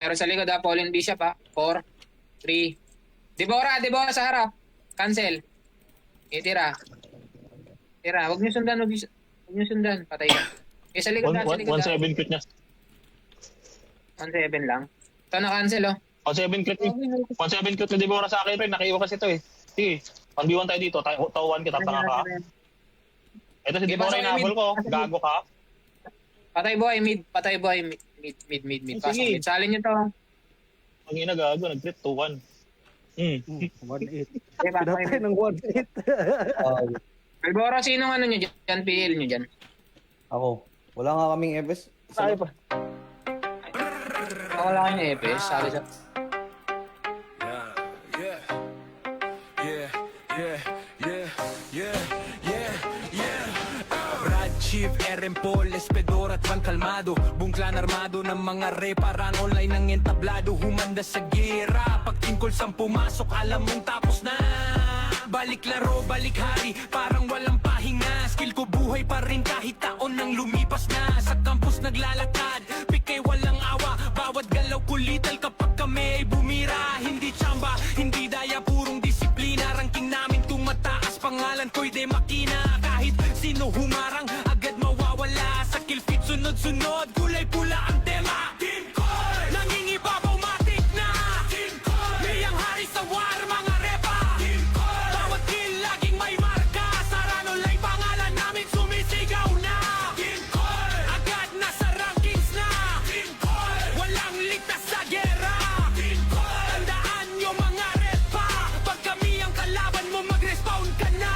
Pero sa likod Pauline Bishop 4, 3. Deborah sa harap. Cancel. Tira. Huwag niyo sundan. Patay ka. Sa likod sa likod 1-7 crit niya. 1-7 lang. Ito na cancel 1-7 crit eh. 1-7 crit na Deborah sa akin rin. Nakaiwan kasi ito eh. Sige. 1v1 tayo dito. Tawan kita. Tanga ka. Ito si Deborah inahabol ko. Gago ka. Patay boy. Mid. Pasok mid. Salin nyo to. Ang ina gago. Nag-crit 2-1. 1-8. Pinatay ng 1-8. Deborah, sinong ano nyo dyan? PL nyo dyan? Ako. Wala nga kaming FS. Saan pa? Wala kayo na EPS. Sabi sa... Chief, RM Paul, Espedor at Van Calmado Bungklan armado ng mga reparang online ng entablado Humanda sa gira, pag tingkol sang pumasok alam mong tapos na Balik laro, balik hari, parang walang pahinga Skill ko buhay pa rin kahit taon nang lumipas na Sa campus naglalakad, pikay walang awa Bawat galaw kulital kapag kami ay bumira Hindi tsamba, hindi daya, purong disiplina Ranking namin tumataas, pangalan ko'y de makina Kahit sino humarang, agad mawawala Sa kill feed sunod-sunod, kulay pula ang tema Team Call! Nangingibabaw matik na Team Call! Miyang hari sa war, mga repa Team Call! Bawat kill laging may marka Sarano lay pangalan namin sumisigaw na Team Call! Agad nasa rankings na Team Call! Walang ligtas sa gera Team Call! Tandaan nyo mga repa Pag kami ang kalaban mo mag-respawn ka na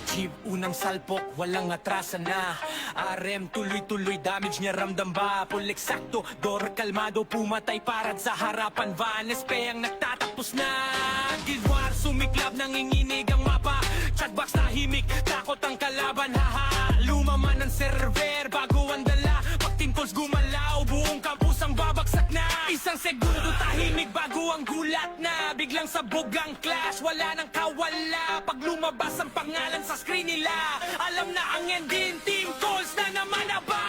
Chief, unang salpok, walang atrasan na RM, tuloy-tuloy, damage niya ramdam ba? Full eksakto, Dor, kalmado, pumatay parad sa harapan Vanespe ang nagtatapos na Guild War, sumiklab, nanginginig ang mapa Chatbox tahimik, takot ang kalaban, haha Lumaman ang server, bago ang dala Pag team calls gumalaw, buong campus ang babagsak na Isang segundo tahimik, bago ang gulat na Biglang sabog ang clash, wala nang kawala Pag lumabas ang pangalan sa screen nila Alam na ang ending, team calls na naman na ba?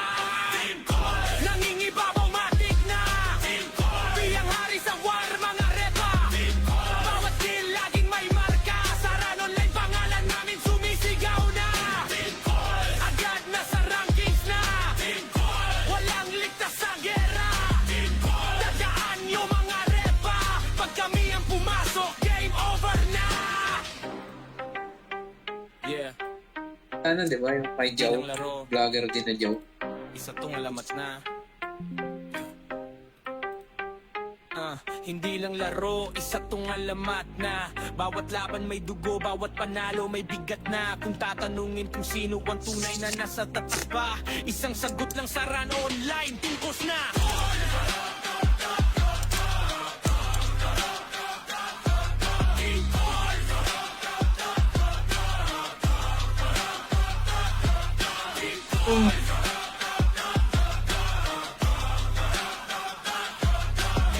Team calls! Nangingibabaw matik na Team calls! Biyang hari sa war, mga repa Team calls! Bawat kill laging may marka Saran online pangalan namin sumisigaw na Team calls! Agad nasa rankings na Team calls! Walang ligtas sa gera Team calls! Tandaan nyo mga repa Pag kami ang pumasok, game over na Yeah Ano, di ba? Yung kay Joe. Vlogger din na Joe. Isa tong alamat na hindi lang laro, isa tong alamat na Bawat laban may dugo, bawat panalo may bigat na Kung tatanungin kung sino ang tunay na nasa tatas pa Isang sagot lang sa run online, tingkos na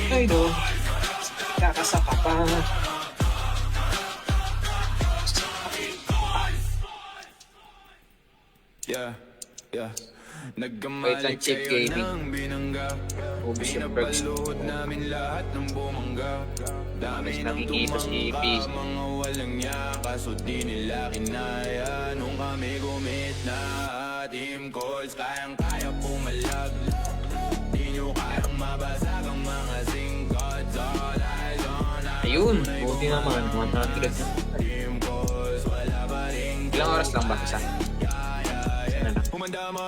Ay, no. Kakasaka pa. Yeah. Wait Nagkamali lang, Chip kayo Gaming. ng binangga Ubus yung perks. Pinapaluhod namin lahat ng bumangga Dami ng Nakikita si tumangka, PC. mga walang niya Kaso di nila kinaya Nung kami gumit na Team calls, kayang-kaya pumalag Di nyo kayang mabasag ang mga singkots All eyes on us Ayun. Buti naman. 100 na. Team calls, wala pa rin Ilang oras lang ba isa?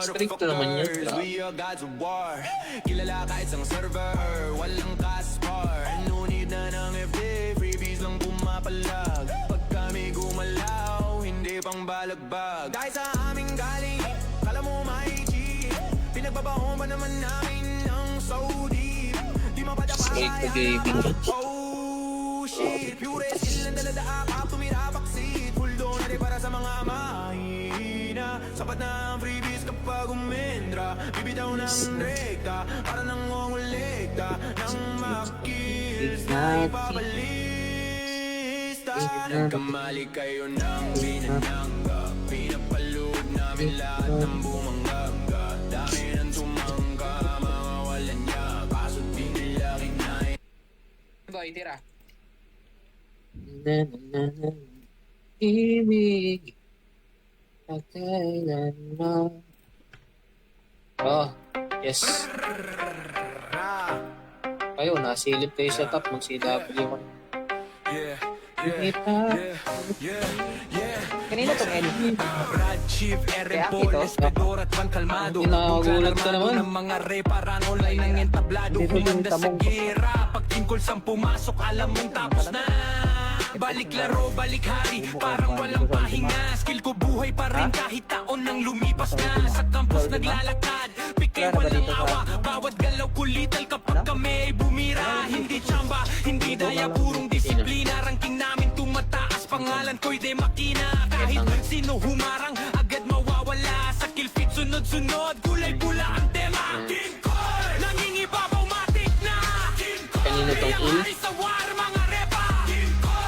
Stricto naman yun, We are gods of war Kilala kahit sang server Walang kaspar No need na ng FD Freebies lang pumapalag Pag kami gumalaw Hindi pang balagbag Dahil sa aming galing Kala mo may cheat Pinagbabaon pa naman namin ng so deep Di Straight to gaming. Oh shit Pure skill ang dalada akap Tumira backseat Full donate para sa mga mahina Sapat na ang freebies kapag umendra Bibitaw ng rekta Para nang ungulikta Nang makills na ipabalista Nagkamali kayo ng binanangga Pinapalood namin lahat ng bumangga Dami ng tumangka Mga walan niya Kaso di nila kinaya Boy, tira. Ibig pagkailan mo. Oh, yes. Kayo, nasilip kayo sa top. Mag-CW ko. Kanina tong L. Brad Chief, Aaron Kaya Paul, ito? Espedor at Van Calmado. Nagulat ka naman. Ng mga reparan online ng entablado. Dito yung Humanda sa tamong- gera. Pag tungkol sang pumasok, alam mong tapos na. Balik laro, balik hari, parang walang pahinga. Skill ko buhay pa rin kahit taon nang lumipas na. Sa campus naglalakad, pikay walang awa. Bawat galaw kulital kapag kami ay bumira. Hindi tsamba, hindi daya, purong disiplina. Ranking namin tumataas, pangalan ko'y de makina. Kahit sino humarang, agad mawawala. Sa kill feed sunod-sunod, kulay-pula ang tema. Nangingibabaw matik na. Kanino tong Yang il? hari sa war, mga repa.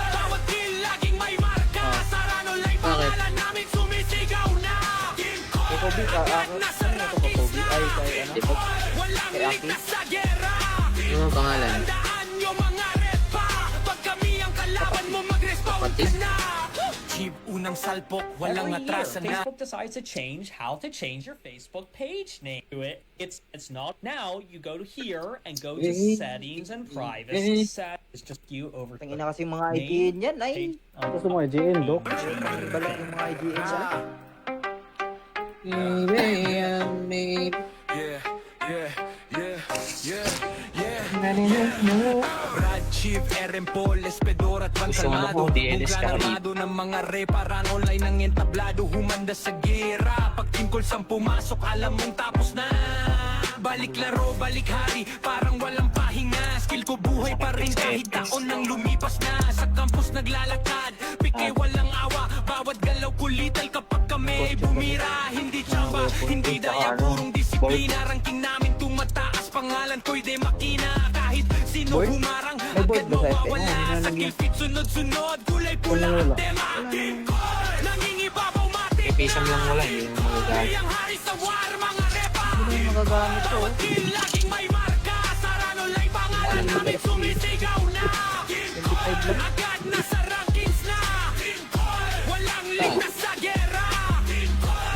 Bawat kill laging may marka. Sarano lang pangalan namin sumisigaw na. Kay Kobe, ako. Nasa Ano to kay Kobe? Ay, kay ano? walang Kay Aki? ligtas sa gera. Ano ang pangalan? Tandaan nyo mga repa. Pag kami ang kalaban mo, mag-respawn ka Kapatid? na. Chief, unang salpok, walang Every year, atrasan na. Facebook decides to change how to change your Facebook page name to it. It's not now. You go to here and go to settings and privacy. Set is just you over. Tangina kasi mga IGN yan, ay. Page, Gusto mo IGN, Dok? Balik yung mga IGN sa Brad Chief, Aaron Paul, Espedor at Van Gusto mo Calmado. ko, DLS ka rin. Armado ng mga reparan online ng entablado. Humanda sa gera. Pag tungkol sang pumasok, alam mong tapos na. Balik laro, balik hari, parang walang pahinga. Skill ko buhay pa rin kahit taon nang lumipas na. Sa campus naglalakad, pikay walang awa. Bawat galaw kulital kapag kami ay bumira. Hindi tsamba, hindi daya, purong disiplina. Ranking namin tumataas, pangalan ko'y de makina. Kahit sino humarang, agad mawawala. Sa kill feed sunod-sunod, kulay pula ang tema. Nangingibabaw matik Ipisam lang wala, hindi mo magagamit. Yang hari sa war, mga repa. magagamit to. Bawat kill laging may marka. Sarano lang pangalan namin sumisigaw na. Agad nasa rankings na. Walang ligtas sa gera.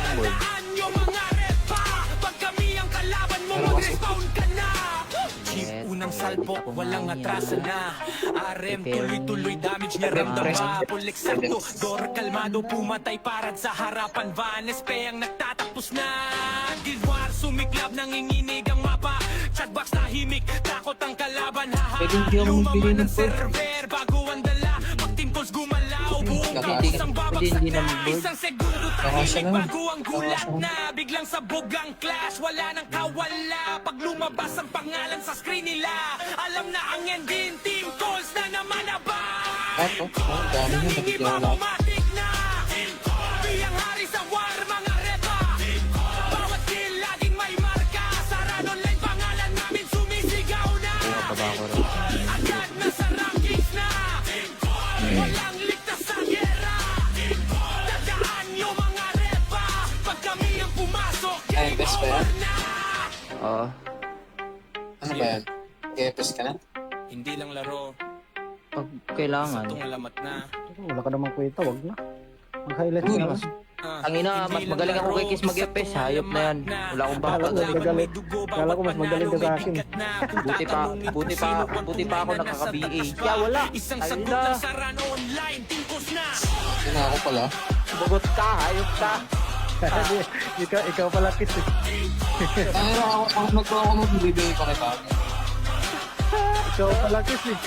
Tandaan nyo mga repa. Pag kami ang kalaban mo, mag-respawn ka na. Chief, unang salpok, walang atrasan na. RM, tuloy-tuloy damage niya ramdama. Full eksakto, Dor kalmado, pumatay parad sa harapan. Vanes, ang nagtatapos na. Guild War, sumiklab, nanginginig ang mapa. Chatbox tahimik, takot ang kalaban. Pwede hindi ako magbili Lumaban ng ang server, bago ang dala. Pag team calls gumalaw, buong campus ang babagsak na. Isang segundo tahimik, bago ang gulat na. Biglang sabog ang clash, wala nang kawala. Pag lumabas ang pangalan sa screen nila, alam na ang ending, team calls na naman na ba? Eto, ang dami nyo, bakit yung wala? Matik na. Biyang hari sa war, mga repa. Bawat kill laging may marka. Sarano lang pangalan namin sumisigaw na. Agad na sa rankings na. Walang ligtas sa gera. Tandaan nyo mga repa. Pag kami ang pumasok, Ay, best ba yan? na. Oo. Ano ba yan? Kepes ka na? Hindi lang laro, Pag kailangan. alamat na. Wala ka namang kwenta, wag na. Mag-highlight ka na. Ang ina, mas magaling ako kay Kiss mag-FPS. Hayop na yan. Wala akong Kala ko backup. magaling. Kala ko mas magaling ka sa akin. Buti pa ako nakaka-BA. Kaya wala. Isang Ayun sagot na. lang sa run online, tingkos na. Sino ako pala? Bugot ka, hayop ka. Ikaw pala Kiss eh. Ano ako magbibigay pa kita. Ikaw pala Kiss eh.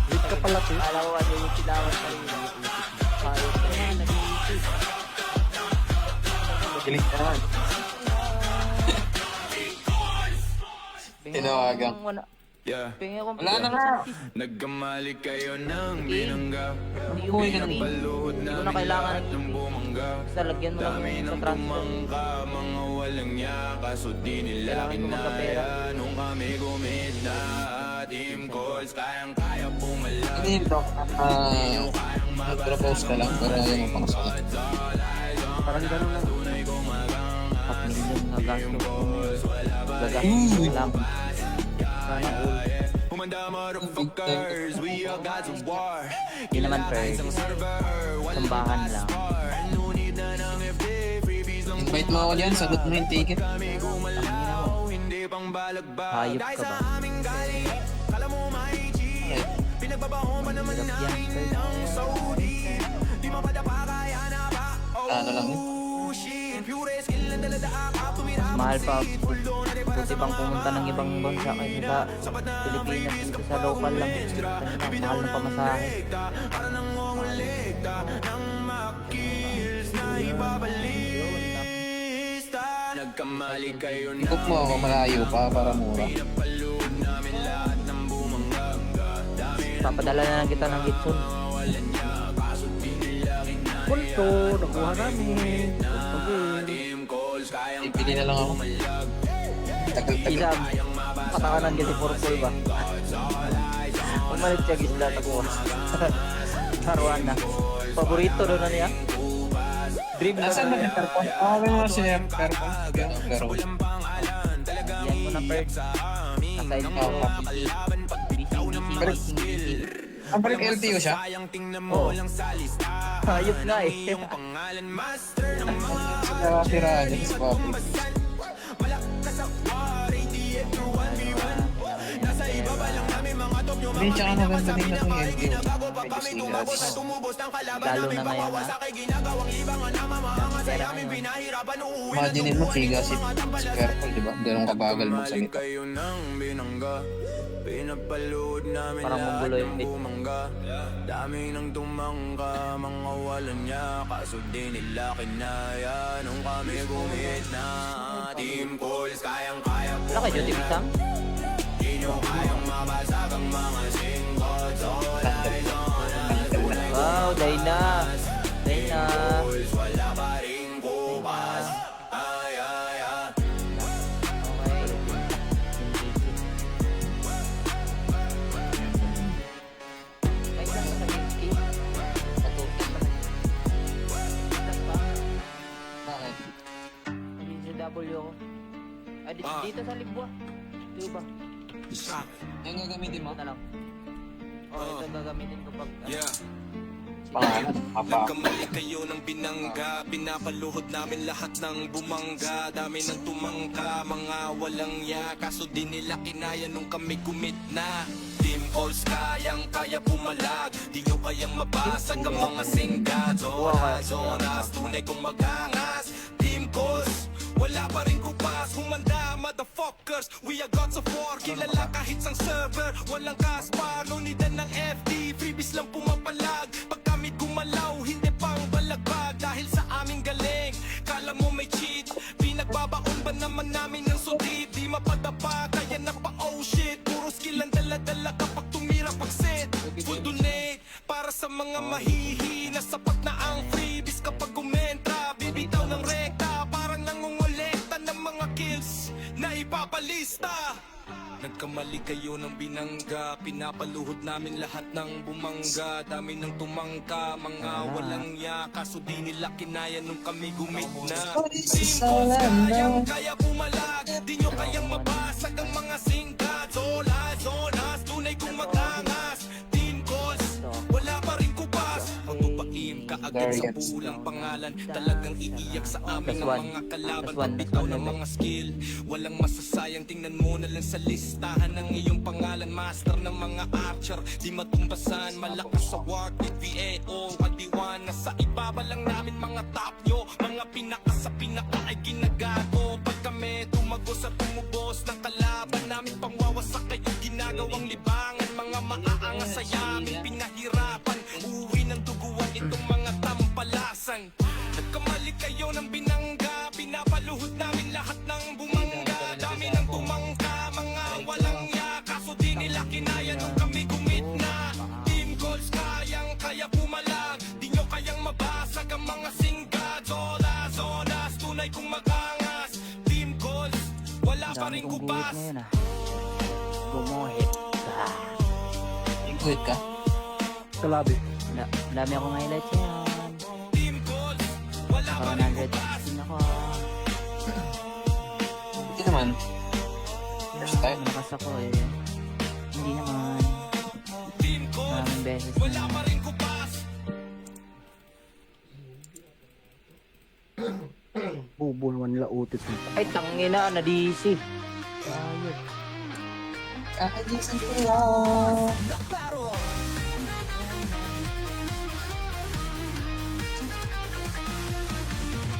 Wait ka pala Kiss. Alam ko ano yung kailangan pa rin. Hayop ka na, nag-iisip. Magaling ka naman. Tinawagan. Yeah. Pingi ako. Wala na nga. Nagkamali kayo ng binangga. Umuwi ka na rin. Paluhod Hindi ko na namin kailangan. lahat ng bumangga. Basta lagyan mo lang Dami sa ng transfer. tumangka, mga walang yaka. So di nila Kailangan ko magkapera. kinaya. Nung kami gumita, team calls, kayang-kaya pumalag. Hindi, bro. Mag-propose ka lang para yung mapakasalit. Parang gano'n lang. 4 million na gasto ko. Gagastos lang. Sana all. Kumanda motherfuckers, we are gods of war. Hindi naman per. Sambahan lang. No need na ng FD, freebies lang. Invite mo ako dyan, sagot mo yung ticket. Kami gumalaw, hindi pang balagbag. Hayop Dahil ka sa ba? aming galing, kala mo maigi. Pinagbabaho pa naman Hirap yan, namin per. ng Saudi. Di mapadapa kaya na ba? Ano lang yun? Oh shit, pure skill ng dalada akap. Mahal pa. Buti pang pumunta ng ibang bansa kaysa sa Pilipinas dito sa local lang. Kanina, mahal na pamasahe. Para nang ngulikta ng makils na ibabalista. Nagkamali kayo na Ikot mo ako malayo pa para mura. pinapalood namin lahat ng bumangga. Dami Papadala na lang kita ng Gitsun. nawalan niya, kaso di nila kinaya. Pulto, nakuha namin. Okay. Team calls, kayang Ipili na lang ako. Tagal-tagal. Isa, patakanan kasi purple ba? Umalit siya gisla, takuha. Haruan na. Paborito doon na niya. Dream na Nasaan na niya. yung Perpon? Ako mo si Perpon. Pero Yan mo na perk. Aside ko. Busy. ang palit LTO siya? Oh. Hayop nga eh. Nakasira niya sa public. Hindi, tsaka maganda din na itong LTO. Medyo sigas. Lalo na ngayon ha. Imagine mo, siga si Purple, di ba? Ganun kabagal magsalita. Kayo nang binangga, pinapalood namin Parang lahat mongoloid, ng eh. bumangga. Dami nang tumangka, mga walan niya, kaso di nila kinaya. Nung kami gumit na, team calls, kayang-kaya po. Wala kay Jody Pisang? Di nyo kayang mabasag ang mga singkots. All eyes on us, Wow, Dayna. Dayna. calls, wala pa rin bukas. Ay, ay, ay. Okay. Ay, saan ka sa Gitsun? Patutin ba? Saan ba? Bakit? Naging sa W ako. Ay, dito sa Libwa. Dito ba? Yung gagamitin mo? Ito na lang. Oh, ito gagamitin ko pag... Yeah. Pangalan? Apa? Nagkamali kayo ng binangga, pinapaluhod namin lahat ng bumangga. Dami ng tumangka, mga walang ya, kaso di nila kinaya nung kami gumit na. Team calls, kayang-kaya pumalag, di nyo kayang mabasag ang mga singga. Zonas, tunay kong magangas. Team calls, wala pa rin kupas. Humanda, motherfuckers, we are gods of war. Kilala kahit sang server, walang kaspar. Nunidan ng FD, freebies lang pumapalag. Pag kami gumalaw, hindi pang balagbag. Dahil sa aming galing, kala mo may cheat. Pinagbabaon ba naman namin ng sudit? Di mapadapa, kaya na pa oh shit. Puro skill ang dala-dala kapag tumira pag-set. Full donate, para sa mga mahihina. Sapat na ang freebies kapag kumentra. Bibitaw ng rekta, parang nangungulekta ng mga kills na ipapalista. Nagkamali kayo ng binangga, pinapaluhod namin lahat ng bumangga. Dami ng tumangka, mga walang ya, kaso di nila kinaya nung kami gumit na. Team calls, kayang-kaya pumalag, di nyo kayang mabasag ang mga singkat. Zonas, tunay kong magangas. Team calls, wala pa rin kupas. Magtupaim ka agad sa pulang pangalan. Talagang iiyak sa amin That's ang one. mga kalaban. That's one. Pagbitaw ng mga skill, walang masasayang. Tingnan mo na lang sa listahan ng iyong pangalan. Master ng mga archer, di matumbasan. Malakas sa war with VAO Kadiwan, nasa ibaba lang namin mga top nyo. Mga pinaka sa pinaka ay ginagago. Pag kami tumagos at tumubos ng kalaban namin, pangwawasak kayo ginagawang libangan. Mga maaangas sa yamin, pinahirapan. Uwi ng duguan itong mga tampalasan. Nagkamali kayo ng binangga, pinapaluhod namin lahat ng bumangga. Dami ng tumangka, mga walang ya, kaso di nila kinaya nung kami gumit na. Team calls, kayang-kaya pumalag, di nyo kayang mabasag ang mga singga. Zonas, tunay kong magangas. Team calls, wala pa Dami rin kong guhit kubas. ngayon ah. Gumuhit ka. Good ka? Kalabi. Dami akong highlights ngayon. Team calls, wala pa rin kubas. 116 ako. Hindi naman. First time. Malakas ako eh. Hindi naman. Butis mo. Ay, tangina, na-DC. Ayun.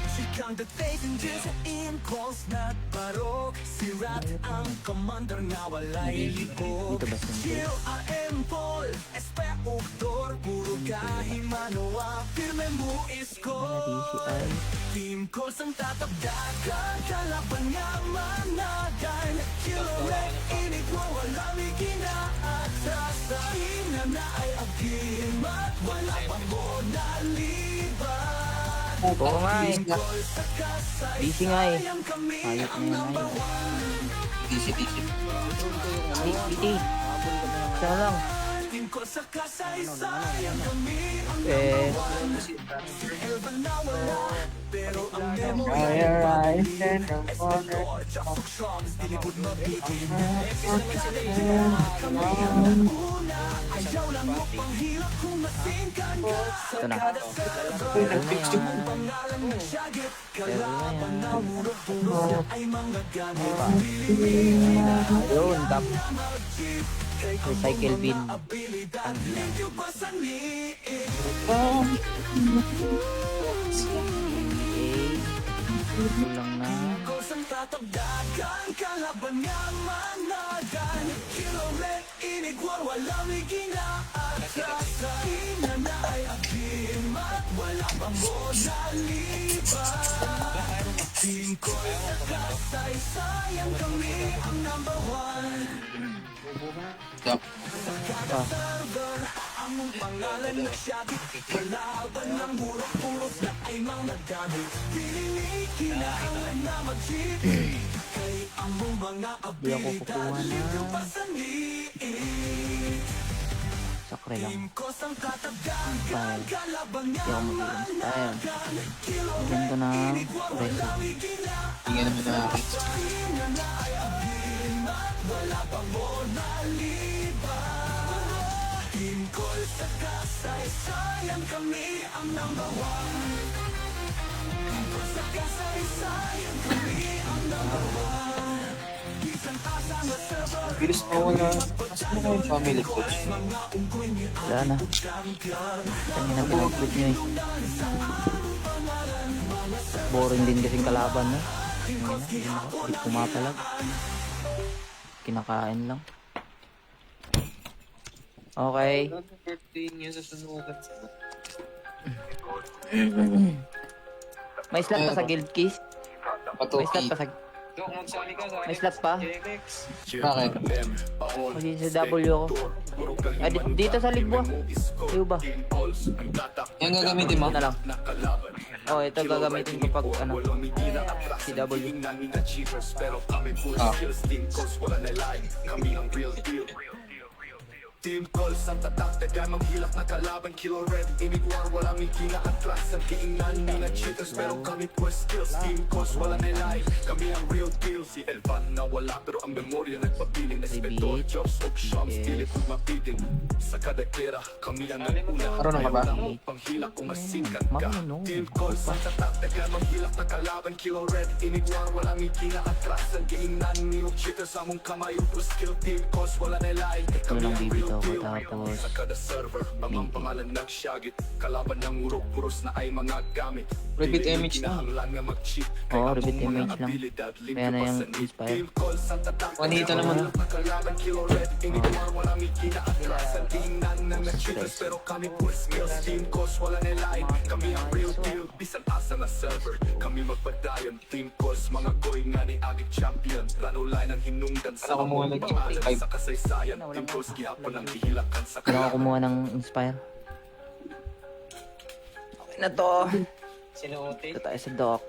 Sikang dating din sa in-calls na barok. Sirat ang commander nga walay likod. Dito ba siya? Chill AM Paul, SP Uktor, puro kahimanoa, firme mo isko. Na-DC ay. Team calls ang tatabdagan, kalaban nga managan. Kilorek, inigwa, walang ikinaatasa. Ina na ay agimat, wala pang mo naliban. Oo nga eh. DC nga eh. Ayot na yan ay. DC. Siya lang. Eh. Ito na. Yun, tap. Recycle bin. Okay. Kulang na. Tatabdagan, kalaban nga managan. Kilorek, inigwar, walang ikinaatasa. Ina na ay agimat, wala pang mo naliban. Team ko sa kasaysayan, kami ang number one. Server, ang mong pangalan nagsiyagit. Kalaban ng murok-puros na ay mga dami. Pinili, kinailan na mag-cheat. Kay ang mong mga Di ako abilidad, kukuha liyo na. pa sa liit. Sakre lang. Team ko sang tatabdagan, Style. kalaban Di nga ako mag-ilang style. Kilorek, Bigyan ko na inigwar, resin. walang ikinaatasa. Tingnan naman na. Ina na ay agimat, wala pang mo naliban. Team ko sa kasaysayan, kami ang number one. Team ko sa kasaysayan, kami ang number one. Isang asa nga server, Bilis mo wala. Mas mo yung family coach. mga unggoy ni Wala na. champion. Tangin na pinag-quit nyo eh. Boring din kasing kalaban no? Hindi pumapalag. Kinakain lang. Okay. Birthday niya sa sunugan. May slot pa sa guild keys? May slot pa sa... Dok, magsali ka sa May slot pa? JX. Bakit? Kasi sa W ako. Ay, dito sa Libwa. Liw ba? Yan gagamitin mo? Ito na lang. Oh, ito gagamitin ko pag ano. Si W. Ah. Team calls ang tatak, taga manghilak na kalaban. Kilo red, inigwar, walang ikinaatras. Ang kiingan, mga cheaters, pero kami pwes skills. Team calls, wala nilay, kami ang real deal. Si Elvan na wala, pero ang memorya nagpapiling. Espedor, jobs, og shams, pilit kung mapitin. Sa kada kera, kami ang naguna. Marunong ka ba? Ayaw lang panghilak kung masingan ka. Marunong. Team calls ang tatak, taga manghilak na kalaban. Kilo red, inigwar, walang ikinaatras. Ang kiingan, mga cheaters, among kamay, pwes skill. Team calls, wala nilay, kami Walang ang bibitaw real ko deal. tapos Sa kada server, mga pangalan nagsyagit. Kalaban ng urok-puros na ay mga gamit. Repeat image na. Kinahanglan nga mag-cheat. Oo, Kaya repeat ang mga image lang. abilidad, link Kaya na pa yung sa need. inspire. Team calls ang tatak. Juanita naman. Kalaban, kilo red, inigwar, walang ikinaatras. Ang tingnan ng cheaters, pero kami pure skills. Team calls, wala nilay, kami ang real deal. Bisan asa na server, kami magpadayon. Team calls, mga goy nga ni agit champion. Plano line ang hinungdan sa Ano mo mga pangalan sa kasaysayan. Team calls, gihapon ang hihilakan sa kailangan ko kumuha ng inspire. Okay na to. Sinuote. Ito tayo sa dock.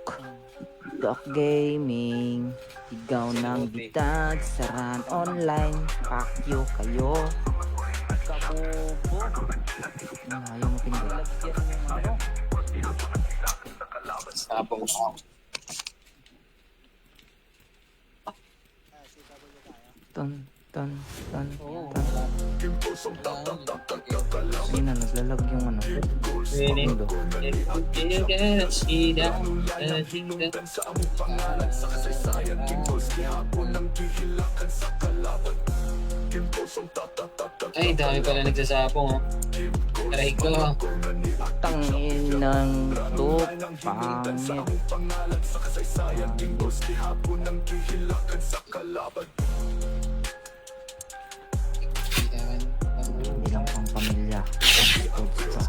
Dock Gaming. Sigaw ng bitag. Saran online. Pakyo kayo. Kabobo. Ayaw mo pindot. Tapos ako. Ton, ton, ton, ton. Hindi na, naglalag yung ano. Mundo. Ay, dami pala nagsasapong, oh. Aray ko. Tangin ng to, pangit. Hindi lang pang pamilya. Puta.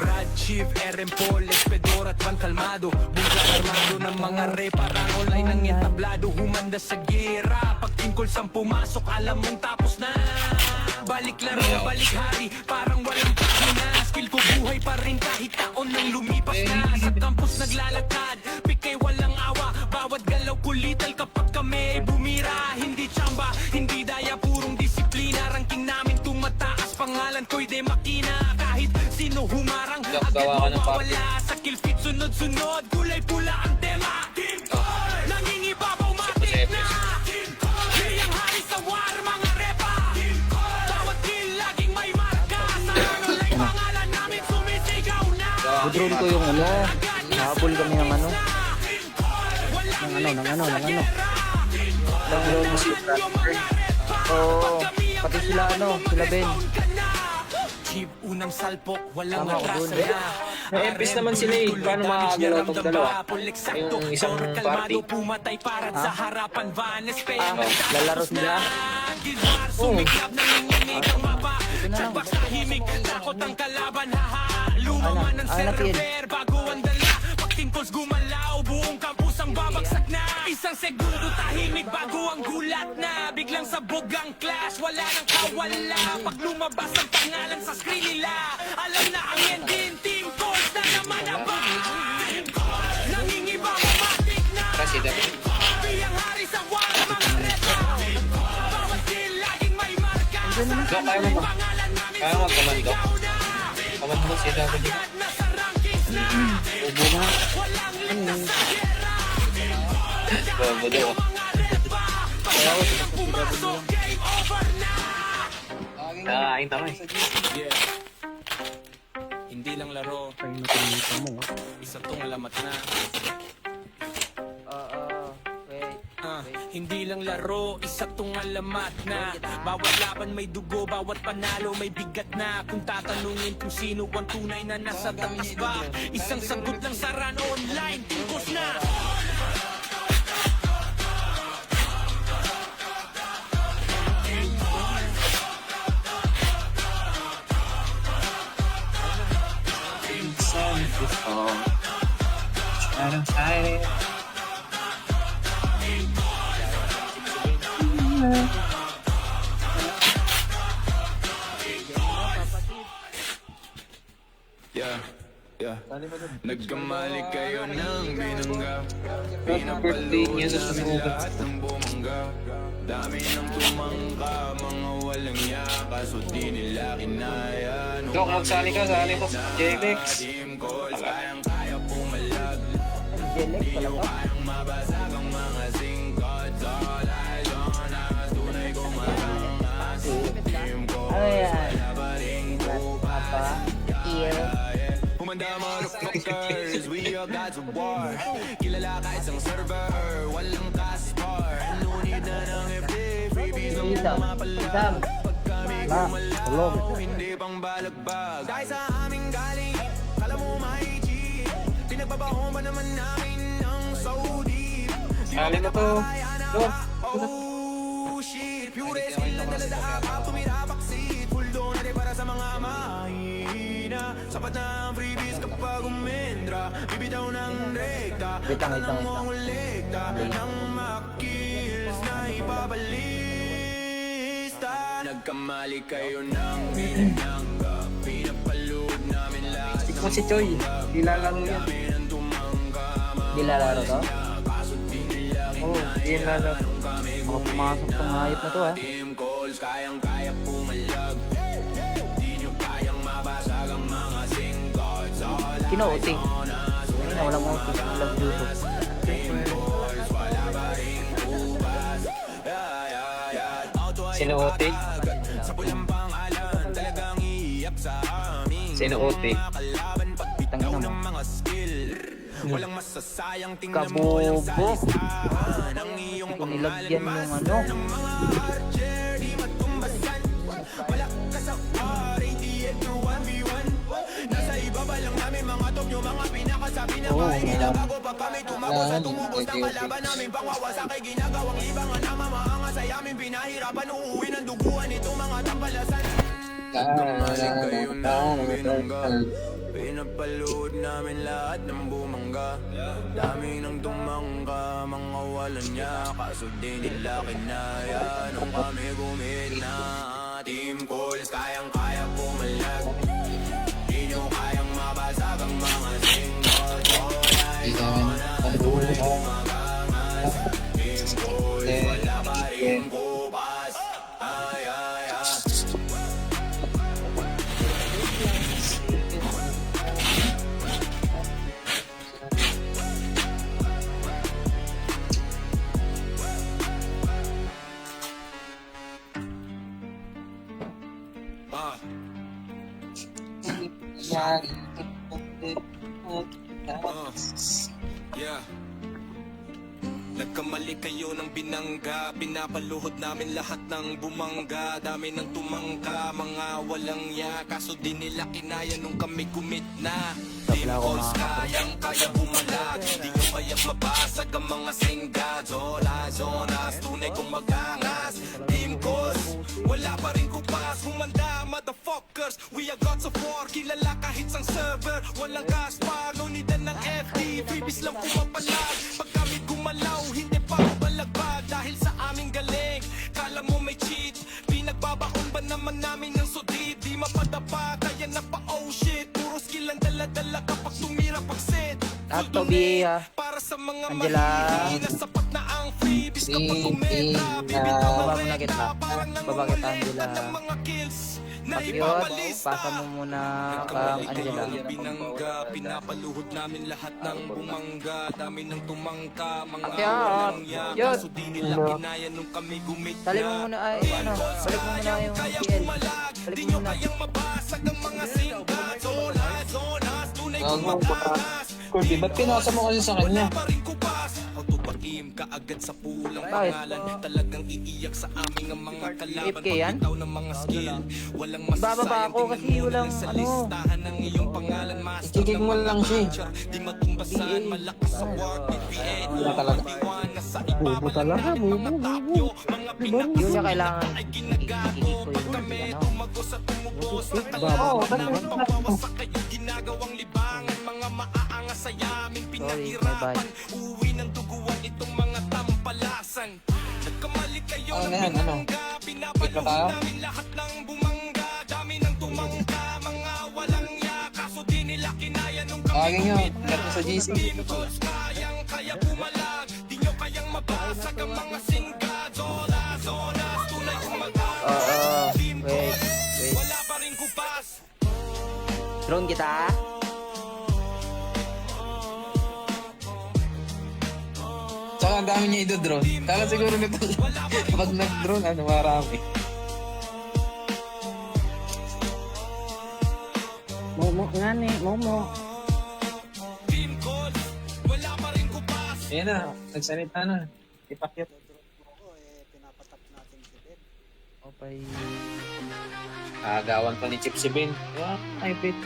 Brad Chief, RM Paul, Espedor at Van Calmado Bungkal armado ng mga reparang online ng entablado Humanda sa gera, pagtingkol sang pumasok alam mong tapos na Balik laro, balik hari, parang walang pagina Skill ko buhay pa rin kahit taon nang lumipas na Sa campus naglalakad, pikay walang awa Bawat galaw kulital kapag kami ay bumira Hindi tsamba, hindi daya, purong disiplina Ranking namin tumataas, pangalan ko'y de makina Kahit sino humarang, agad gawa ka ng party. mawawala Sa kill feed sunod-sunod, kulay pula ang tema Nangingibabaw matik na Kayang hari sa war, mga repa Bawat kill laging may marka Sa online pangalan namin sumisigaw na Budrol ko yung ano. Habol kami ng ano. Ng ano. Lang yun. Oo. Pati sila ano, sila Ben. Chief, unang salpok, walang Tama ako atrasa dun. na May-empis naman sila eh. Paano makakagalaw tong dalawa? Yung isang party. Pumatay para sa harapan Vanes Lalaro sila. Sumikap ng nanginginig ang mapa Ito na lang. Tsagbak sa himig, takot ang kalaban haha Lumaman ang Hanapin. server bago ang dala Pagtingkols gumalaw, buong campus ang babagsak na Isang segundo tahimik bago ang gulat na Biglang sabog ang clash, wala nang kawala Pag lumabas ang pangalan sa screen nila Alam na ang ending, team calls na naman aba Nangingiba matik na Kasi dapat. Biyang hari sa war, mga reto Bawat kill laging may marka So, kaya mo ba? Kaya mo magkamando? Kamando mo si W. Agad na sa rankings na Ubo na. Walang ligtas sa gera Bobo daw. Mga repa Pag pumasok, game over na Nakain naman. Yeah. Hindi lang laro, Ay, nakalimutan mo. isa tong alamat na Wait. Hindi lang laro, isa tong alamat na Bawat laban may dugo, bawat panalo may bigat na Kung tatanungin kung sino ang tunay na nasa taas ba Isang sagot lang sa run online, tingkos na I don't hide it. Yeah. Nagkamali kayo ng binangga Birthday niya sa sumunod. lahat ng bumangga Dami ng tumangka Mga walang yaka So di nila kinaya Dok, magsali ka, sali ko. JMX. Team calls Kayang kaya pumalag Jelek pala ba? Kayang mabasag ang mga singkots All eyes on us Tunay kong marangas Team calls Ano yan? Tupas Ear. Humanda motherfuckers, we are gods of war Kilala ka isang server, walang caspar No need na ng FD, freebies ang Sam. mapalag Pag kami Tulog. gumalaw, hindi pang balagbag Dahil sa aming galing, kala mo may cheat Pinagbabaho ba naman namin ng so deep Sali mo to. Dok. Oh shit, pure skill ang dalada akap tumira backseat Full doon natin para sa mga mahina Sapat na ang freebies kapag umendra Bibitaw ng rekta Alam mo ang ulikta Nang makills na ipabalista Nagkamali kayo ng binangga ko si Choi. Hindi lalaro yan. Hindi lalaro to? Oo, hindi lalaro. Baka pumasok tong hayop na to, ha? Sino OT? Ayun na, walang OT. Walang YouTube. Sino OT? Sino OT? Tangina mo. Kabobo. Hindi ko nilagyan yung ano. Oo, kailangan Pinapalood namin lahat ng bumangga. Dami nang tumangga, mga walang niya. Kaso di nila kinaya nung kami gumina. Team calls, kayang-kaya pumalag. Di nyo kayang mabasag ang mga singles. Team calls, wala pa rin kupas. Ay, ay, ay. Yeah. Nagkamali kayo ng binangga. Pinapaluhod namin lahat ng bumangga. Dami ng tumangka, mga walang ya. Kaso di nila kinaya nung kami commit na. Team calls, kayang-kaya bumalag. Di nyo kayang mabasag ang mga singga. Zola, zonas, tunay kong magangas. Team calls, wala pa rin kupas. Humanda, motherfuckers, we are gods of war. Kilala kahit sang server, walang Gaspar. No need ng FD, freebies lang pumapalag. Pag kami gumalaw, hindi pa balagbag. Dahil sa aming galing, kala mo may cheat. Pinagbabaon ba naman namin ng sudid? Di mapadapa, kaya na pa oh shit. Puro skill ang dala-dala kapag tumira pag-set. Lato, Bia. Para sa mga Angela. mahihili na sapat na ang freebies kapag kumenta. Baba mo na kita. Baba kita, Angela. Mga kills na Pakyot, ipapalista. pasa mo muna kang Angela. Binangga, pinapaluhod namin lahat ng bumangga. Dami ng tumangka, mga Pakyot, walang ya. yun. Kaso di nila kinaya nung kami gumit Tali mo muna ay, ano, balik mo muna yung PL. Balik mo muna. kayang mabasag ang mga singga. Zonas, zonas, tunay kong Gago, mataas. Kirby, ba't pinasa mo kasi sa kanya? Wala pa rin kupas. Autopakim ka agad sa pulang Bakit? pangalan. Talagang iiyak sa aming ang mga kalaban. 8K yan? Pagbitaw ng mga skill. Walang Ibababa masasayang ako kasi tingnan mo walang, lang sa ano. listahan ng iyong pangalan. Master Ikikig mo ng lang mga siya eh. archer. Di matumbasan, malakas sa war. PPA, Wala talaga. diwan, nasa Bubo ibaba talaga, lang bubo, mga bubo. tapyo. Mga Hindi mo niya kailangan ay ikikik ginagago. ko Pag yung kami ano. tumagos at tumubos na Baba. kalaban namin pawawasak kayo ginagawang libangan. Mga maaangas sa yamin Sorry, pinaghirapan. my bad. Uwi ng duguan itong mga tampalasan. Nagkamali kayo Ano ng na yan, ano? binangga. Wait pa Pinapaluhod tayo? namin lahat ng bumangga. Dami ng tumangka, mga walang ya. Kaso di nila kinaya nung kami Tawagin nyo, gumit na. ingat mo sa GC. Team calls, kayang-kaya bumalag. Di nyo kayang mabasag ang mga singga. Zola, zonas, tunay kong mag-aas. Team Wait, calls, wait. wala pa rin kupas. Drone kita. Tsaka ang dami niya idodrone. Kala siguro nito, pag nag-drone, ano, marami. Momo nga ni, Momo. Team calls, wala pa rin kupas. Ayan na, nagsalita na. Ipakyat. Okay. Agawan pa ni Chip si Ben. Ay, bet.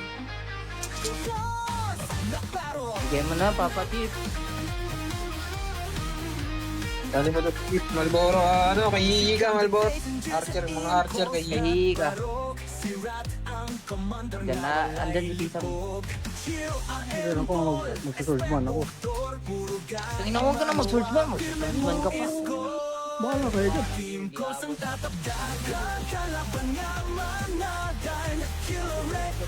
Bigay mo na, Papa Tip. Dali mo na Chip. Malboro, ano, kay Yigi ka, Malboro. Archer, mga archer kay Yigi. Yahi ka. Diyan na, andyan yung tita mo. Meron ako, mag-surge man ako. Tingnan mo ka na mag-swordsman mo. Swordsman ka pa. Bahala kayo dyan.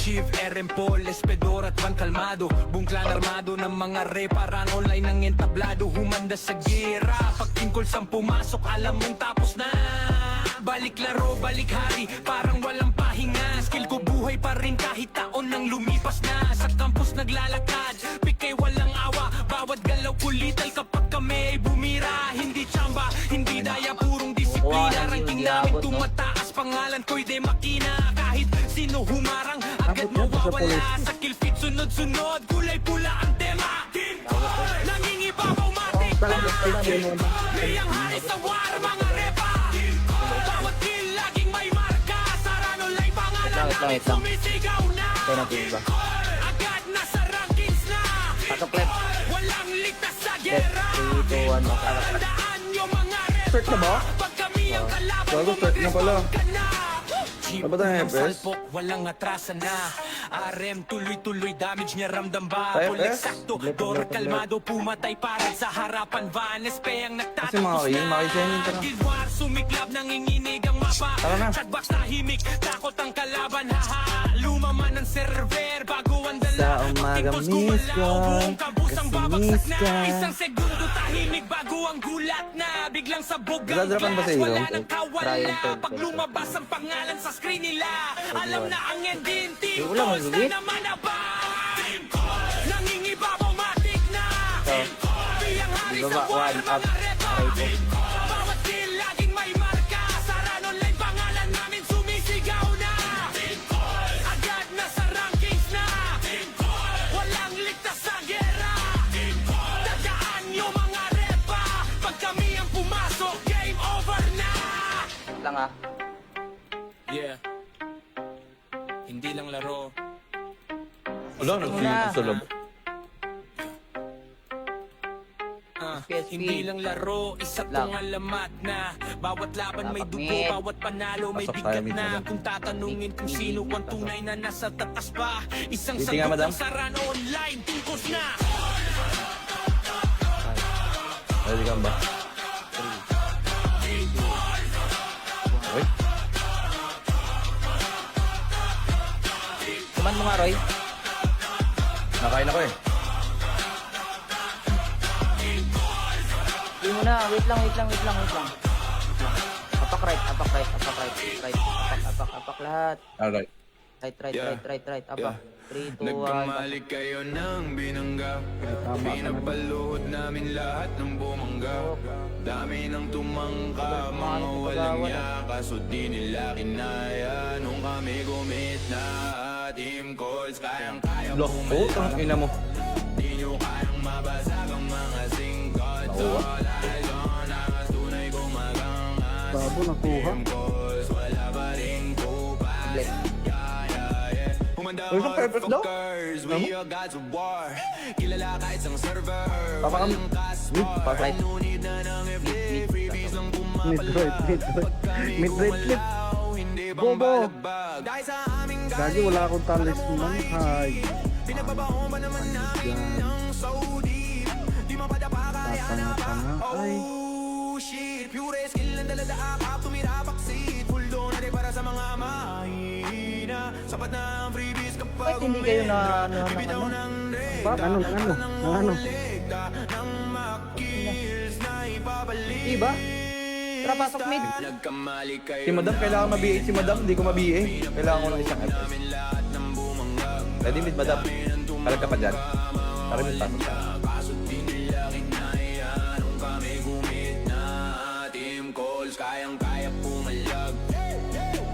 Chief, RM Paul, Espedor at Van Calmado. Buong clan armado ng mga parang online ng entablado. Humanda sa gera, pag tingkol sang pumasok, alam mong tapos na. Balik laro, balik hari, parang walang pahinga. Skill ko buhay pa rin kahit taon nang lumipas na. Sa campus naglalakad, pikay walang awa. Bawat galaw kulital kapag kami ay bumira. Hindi tsamba, hindi daya, purong disiplina. Ranking namin tumataas, pangalan ko'y de makina. Kahit sino humarang, agad mawawala. Sa kill feed sunod-sunod, kulay pula ang tema. Team Call, nangingibabaw matik na. May ang hari sa war, mga repa. Bawat kill, laging may marka. Saran online, pangalan namin sumisigaw na. Team Call, agad nasa rankings na. Pasok left. Walang ligtas sa gera. 3, 2, 1. Tandaan nyo mga repa. Start na ba? Pag kami ang kalaban Bago mo, start na pala. mag-respond ka na. Jeep Ano ba tayo, ng FS? salpok, walang atrasan na. RM, tuloy-tuloy, damage niya ramdam ba? Ay, Full FS? eksakto, Dor kalmado, pumatay parang sa harapan. Vanes, pe ang nagtatapos Kasi na. Maki-Senin ka na. Guild War, sumiklab, nanginginig ang mapa. Tara na. Chatbox tahimik, takot ang kalaban, haha. Lumaman ang server, bago ang dala. Sa umagang Pag-impulse miss gumalaw, ka, buong kampus ang kasi babagsak miss na. ka. Isang segundo tahimik, bago ang gulat na. Biglang sabog ang Nagdadrapan ba glass, sa wala ilong? nang kawala. Triangle. Pag lumabas ang pangalan sa screen nila, alam na ang ending. Team Wala, Calls na magigit. naman na ba? Team Calls, nangingibabaw matik na. Team Calls, biyang hari sa Baba, war, one, up, mga repa. right, Team Calls, bawat kill, laging may marka. Saran online, pangalan namin sumisigaw na. Team Calls, agad nasa rankings na. Team Calls, walang ligtas sa gera. Team Calls, tandaan nyo mga repa. Pag kami ang pumasok, game over na. Lang ah. Yeah. Hindi lang laro. Wala, nagsisit sa loob. PSP. Hindi lang laro, isa Lang. tong alamat na. Bawat laban may Dapat dugo, mid. bawat panalo may Pasok bigat tayo, mid na. na. Kung tatanungin kung sino ang tunay na nasa tatas pa, isang Hindi nga, sagot madam. ng saran online, tungkos na. Ready ka ba? Okay. Kuman mo nga, Roy. Nakain ako eh. Hindi mo na. Wait lang. Apak right. Apak lahat. Alright. Right. Apak. 3, 2, 1. Nagkamali kayo ng binangga. Pinapaluhod namin lahat ng bumangga. Dami ng tumangka, mga walang yaka. So di nila kinaya nung kami gumit na. Team Calls, kayang-kaya Lock. Oh, tang ina mo. Di nyo kayang mabasag ang mga singkot. All eyes on us, tunay gumagangas. Babo, nakuha. Team Calls, wala pa ring kupas. Humanda Uy, sa purpose daw? motherfuckers, we are gods of war. Kilala ka isang server, Papakam. walang kaspar. Right. No need na ng FB, freebies lang Mid-right. Mid-right clip. Hindi Bobo. bang balagbag. Dahil sa aming Gagi, wala akong talisman. Hay. Pinababaon ba naman namin ng so deep. Di mapadapa kaya na pa. Ay. Oh shit, pure skill ang dalada akap. Tumira baksit, full doon na para sa mga mahina. Sapat na ang freebies kapag Bakit hindi kayo na bibitaw ng Ano? ng makills na ipabalik. Diba? Tara, pasok mid. Nagkamali kayo. Si Madam, kailangan ma-BA si Madam. Hindi ko ma-BA. Kailangan ko ng isang FS. Lahat ng bumanggag. Ready mid, Madam. Talag ka pa dyan. Talag mid, pasok ka. Kaso di nila kinaya nung kami gumit na. Team Calls, kayang-kaya pumalag.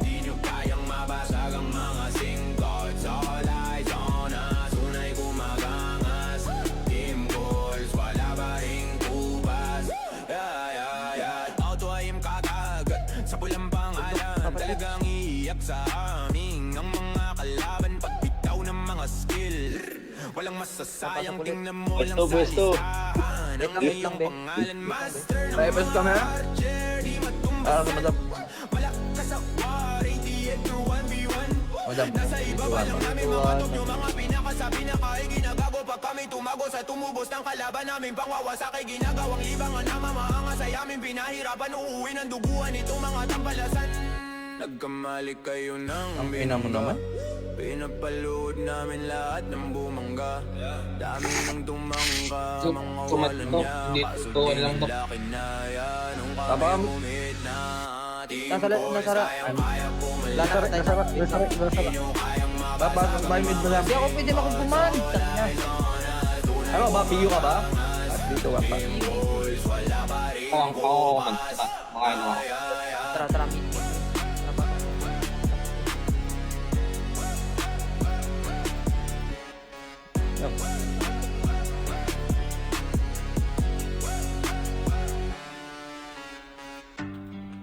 Di nyo kayang mabasag ang mga singkots. All eyes on us, tunay gumagangas. Team Calls, wala pa ring kupas. Auto-aim kakagat sa pulang pangalan. Talagang iiyak sa amin ang mga kalaban. Pagbitaw ng mga skill, walang masasayang, tingnan mo lang sa listahan. Ang Wait lang, iyong be. pangalan, master ng May FS ka na? archer. Di matumba Para sa Madam. malakas sa war, 88 through 1v1. Madam. Nasa ibaba lang namin mga top yung mga pinakasabi na kahit ginagago. Pag kami tumago sa tumubos ng kalaban namin pangwawasak ay ginagawang libangan na mamaangas ay aming pinahirapan. Uuwi ng duguan itong mga tampalasan. Nagkamali kayo ng Ang ina mo naman. Pinapaluhod namin lahat ng bumangga. Dami ng tumangga, mga walang Tumatok, niya. hindi Kaso totoo di lang to. nila kinaya nung Tama. kami bumit na. Nasara. May mid mo lang. Hindi ako pwede makagbuman. Ano ba? PU ka ba? At dito ka pa. Makain mo. Tara, mid.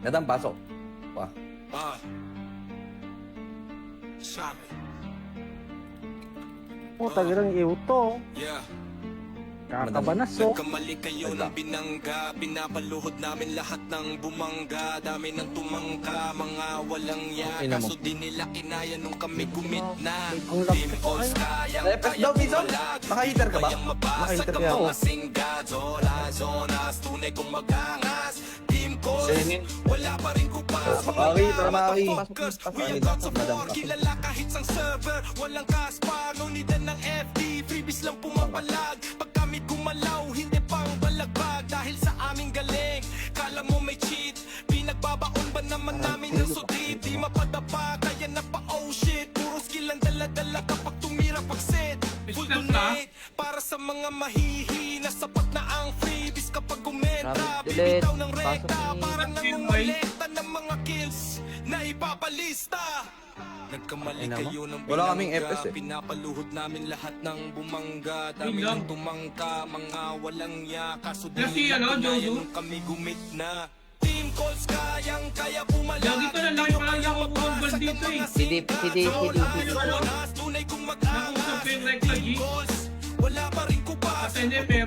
Nadang pasok. Wah. Sabi. Oh, tagilang iuto. Yeah. Kakabanas, oh. Nagkamali kayo ng binangga. Pinapaluhod namin lahat ng bumangga. Dami ng tumangka, mga walang ya. Ina mo. Kaso di nila kinaya nung kami gumit na. Ang laki Team ko, Calls ay. kayang Lepes daw, Bison? Naka-heater ka ba? Kayang mabasag Naka-heater ang ka ako. mga singga. Zonas, tunay kong magangas. Team Calls, wala pa rin kupas. Maki, tara Maki. Focus, we are gods of war. Kilala kahit sang server. Walang kaspar, no nidan ng FD. Freebies lang pumapalag. Pag kami gumalaw, hindi pang balagbag. Dahil sa aming galing, kala mo may cheat. Pinagbabaon ba naman namin ng sudid? Di mapadapa, kaya na pa oh shit. Puro skill ang dala-dala kapag tumira pag-set. Full donate, para sa mga mahihina. Sapat na ang freebies kapag kumenta. Rabbit, delete. Bibitaw ng rekta, Pasok ni- parang nangungulekta ng mga kills na ipapalista. Nagkamali Ina mo? kayo ng Wala kaming binangga. FS eh. Pinapaluhod namin lahat ng bumangga. Dami ng tumangka, mga walang ya. Kaso di nila kinaya nung kami gumit na. Team Calls kayang kaya pumalag. Lagi pa na lang yung kaya mabasag ang mga CD. Zonas, tunay kong mag-angas. Team Calls, wala pa rin kupas.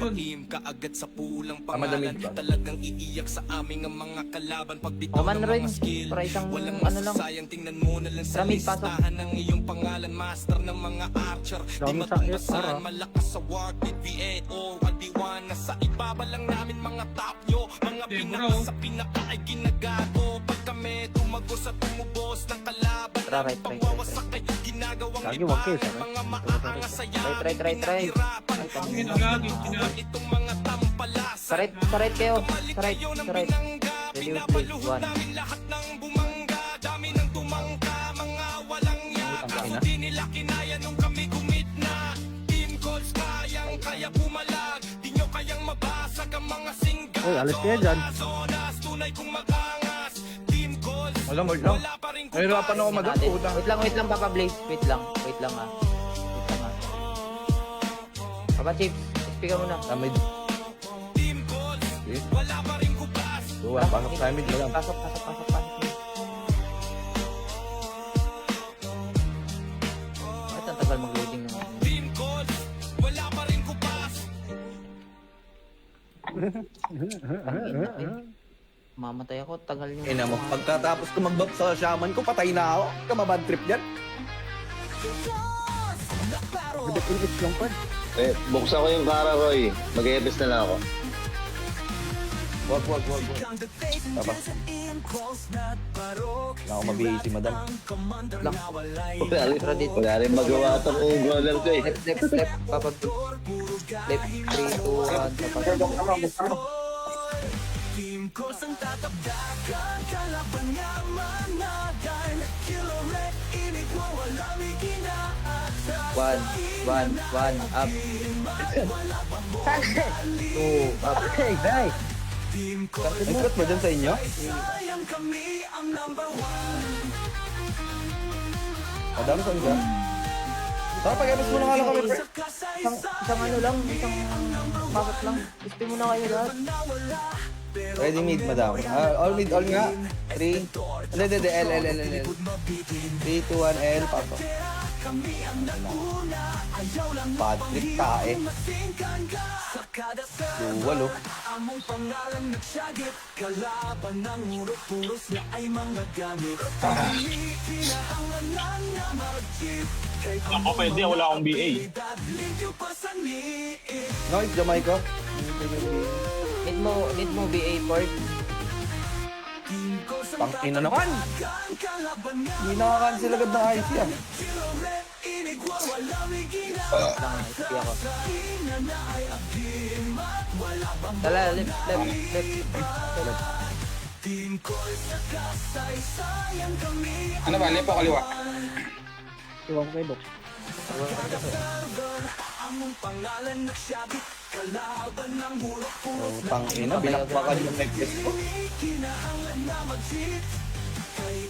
Team kaagad sa pulang pangalan. Madamig ba? Talagang iiyak sa aming ang mga kalaban. Pag bitaw Oman ng rin. mga skill. Para isang Walang ano lang. masasayang, tingnan mo na lang sa Ramid, pasok. listahan ng iyong pangalan. Master ng mga archer. Di Dami sa matumbasan, FR. malakas sa war. With VAO, 1D1. Nasa ibaba lang namin mga top nyo. Mga pinaka sa pinaka ay ginagago. Pag kami tumagos at tumubos ng kalaban. Tara, right. Pagwawasak ay ginagawang Lagi, wag kayo, libangan. sabi. Mga maaangas sa yamin. Try. Pinahirapan. Itong mga tampalasan. Saret kayo. Kamali Saret. kayo ng Saret. binangga. Ready with Pinapaluhod one. namin lahat ng bumangga. Dami ng tumangka, mga walang ya. Kaso di nila kinaya nung kami gumit na. Team Calls kaya pumalag. Di nyo kayang mabasag ang mga singga. Uy, alis kayo dyan. Zonas, tunay kong magangas. Team Calls, Wala wala pa rin Nahirapan ako kupas. Natin. Wait lang, Papa Blaze. Wait lang, ah. Papa Chips, speaker muna. Tamid. Team Calls, wala pa rin kupas. Duwa, pasok sa mid mo lang. Pasok. Ba't ang tagal mag-loading naman? Team Calls, wala pa rin kupas. Mamatay ako, tagal yung... Ina mo, pagkatapos ko mag-buff sa shaman ko, patay na ako. Ka mabad trip dyan. Init lang pa. Buksan ko yung para, Roy. Mag-e-epis na lang ako. Wag. Tapa. Wala ako mabihis si madam. Lang. Wala rin magawa ito kung goaler ko eh. Left, Papa Left, 3, 2, 1, Papa Team Calls ang tatabdakan. Kalaban nga managan. Kilo red, init mo walang ikinaatras. 1, up. 2, up. Hey, guys. Team Calls, May cut ba dyan sa inyo? sayang kami ang number 1. Madam, saan ka? Tara, pag-epis mo na nga lang kami, pre. Isang ano lang, isang pasok lang. Gusto mo na kayo lahat. Ready mid, madam. All mid, all nga. 3. Hindi, L. 3, 2, 1, L. Pasok. Bad trip tae. Duwal, oh. Among pangalan nagsagip. Kalaban ng urot-puros na ay mga gamit. Pinahangalan na mag-jeep. Ako pwede, wala akong BA. Noise, Jamaica. Need mo BA port. Team Calls Tangina naman. Hindi nakakancel agad ng IC ah. Lang, SP ako. Dala, left. Ano ba? Lepo kaliwa? Iwan ko kayo, Dok. Tangina, binakbakan yung necklace ko.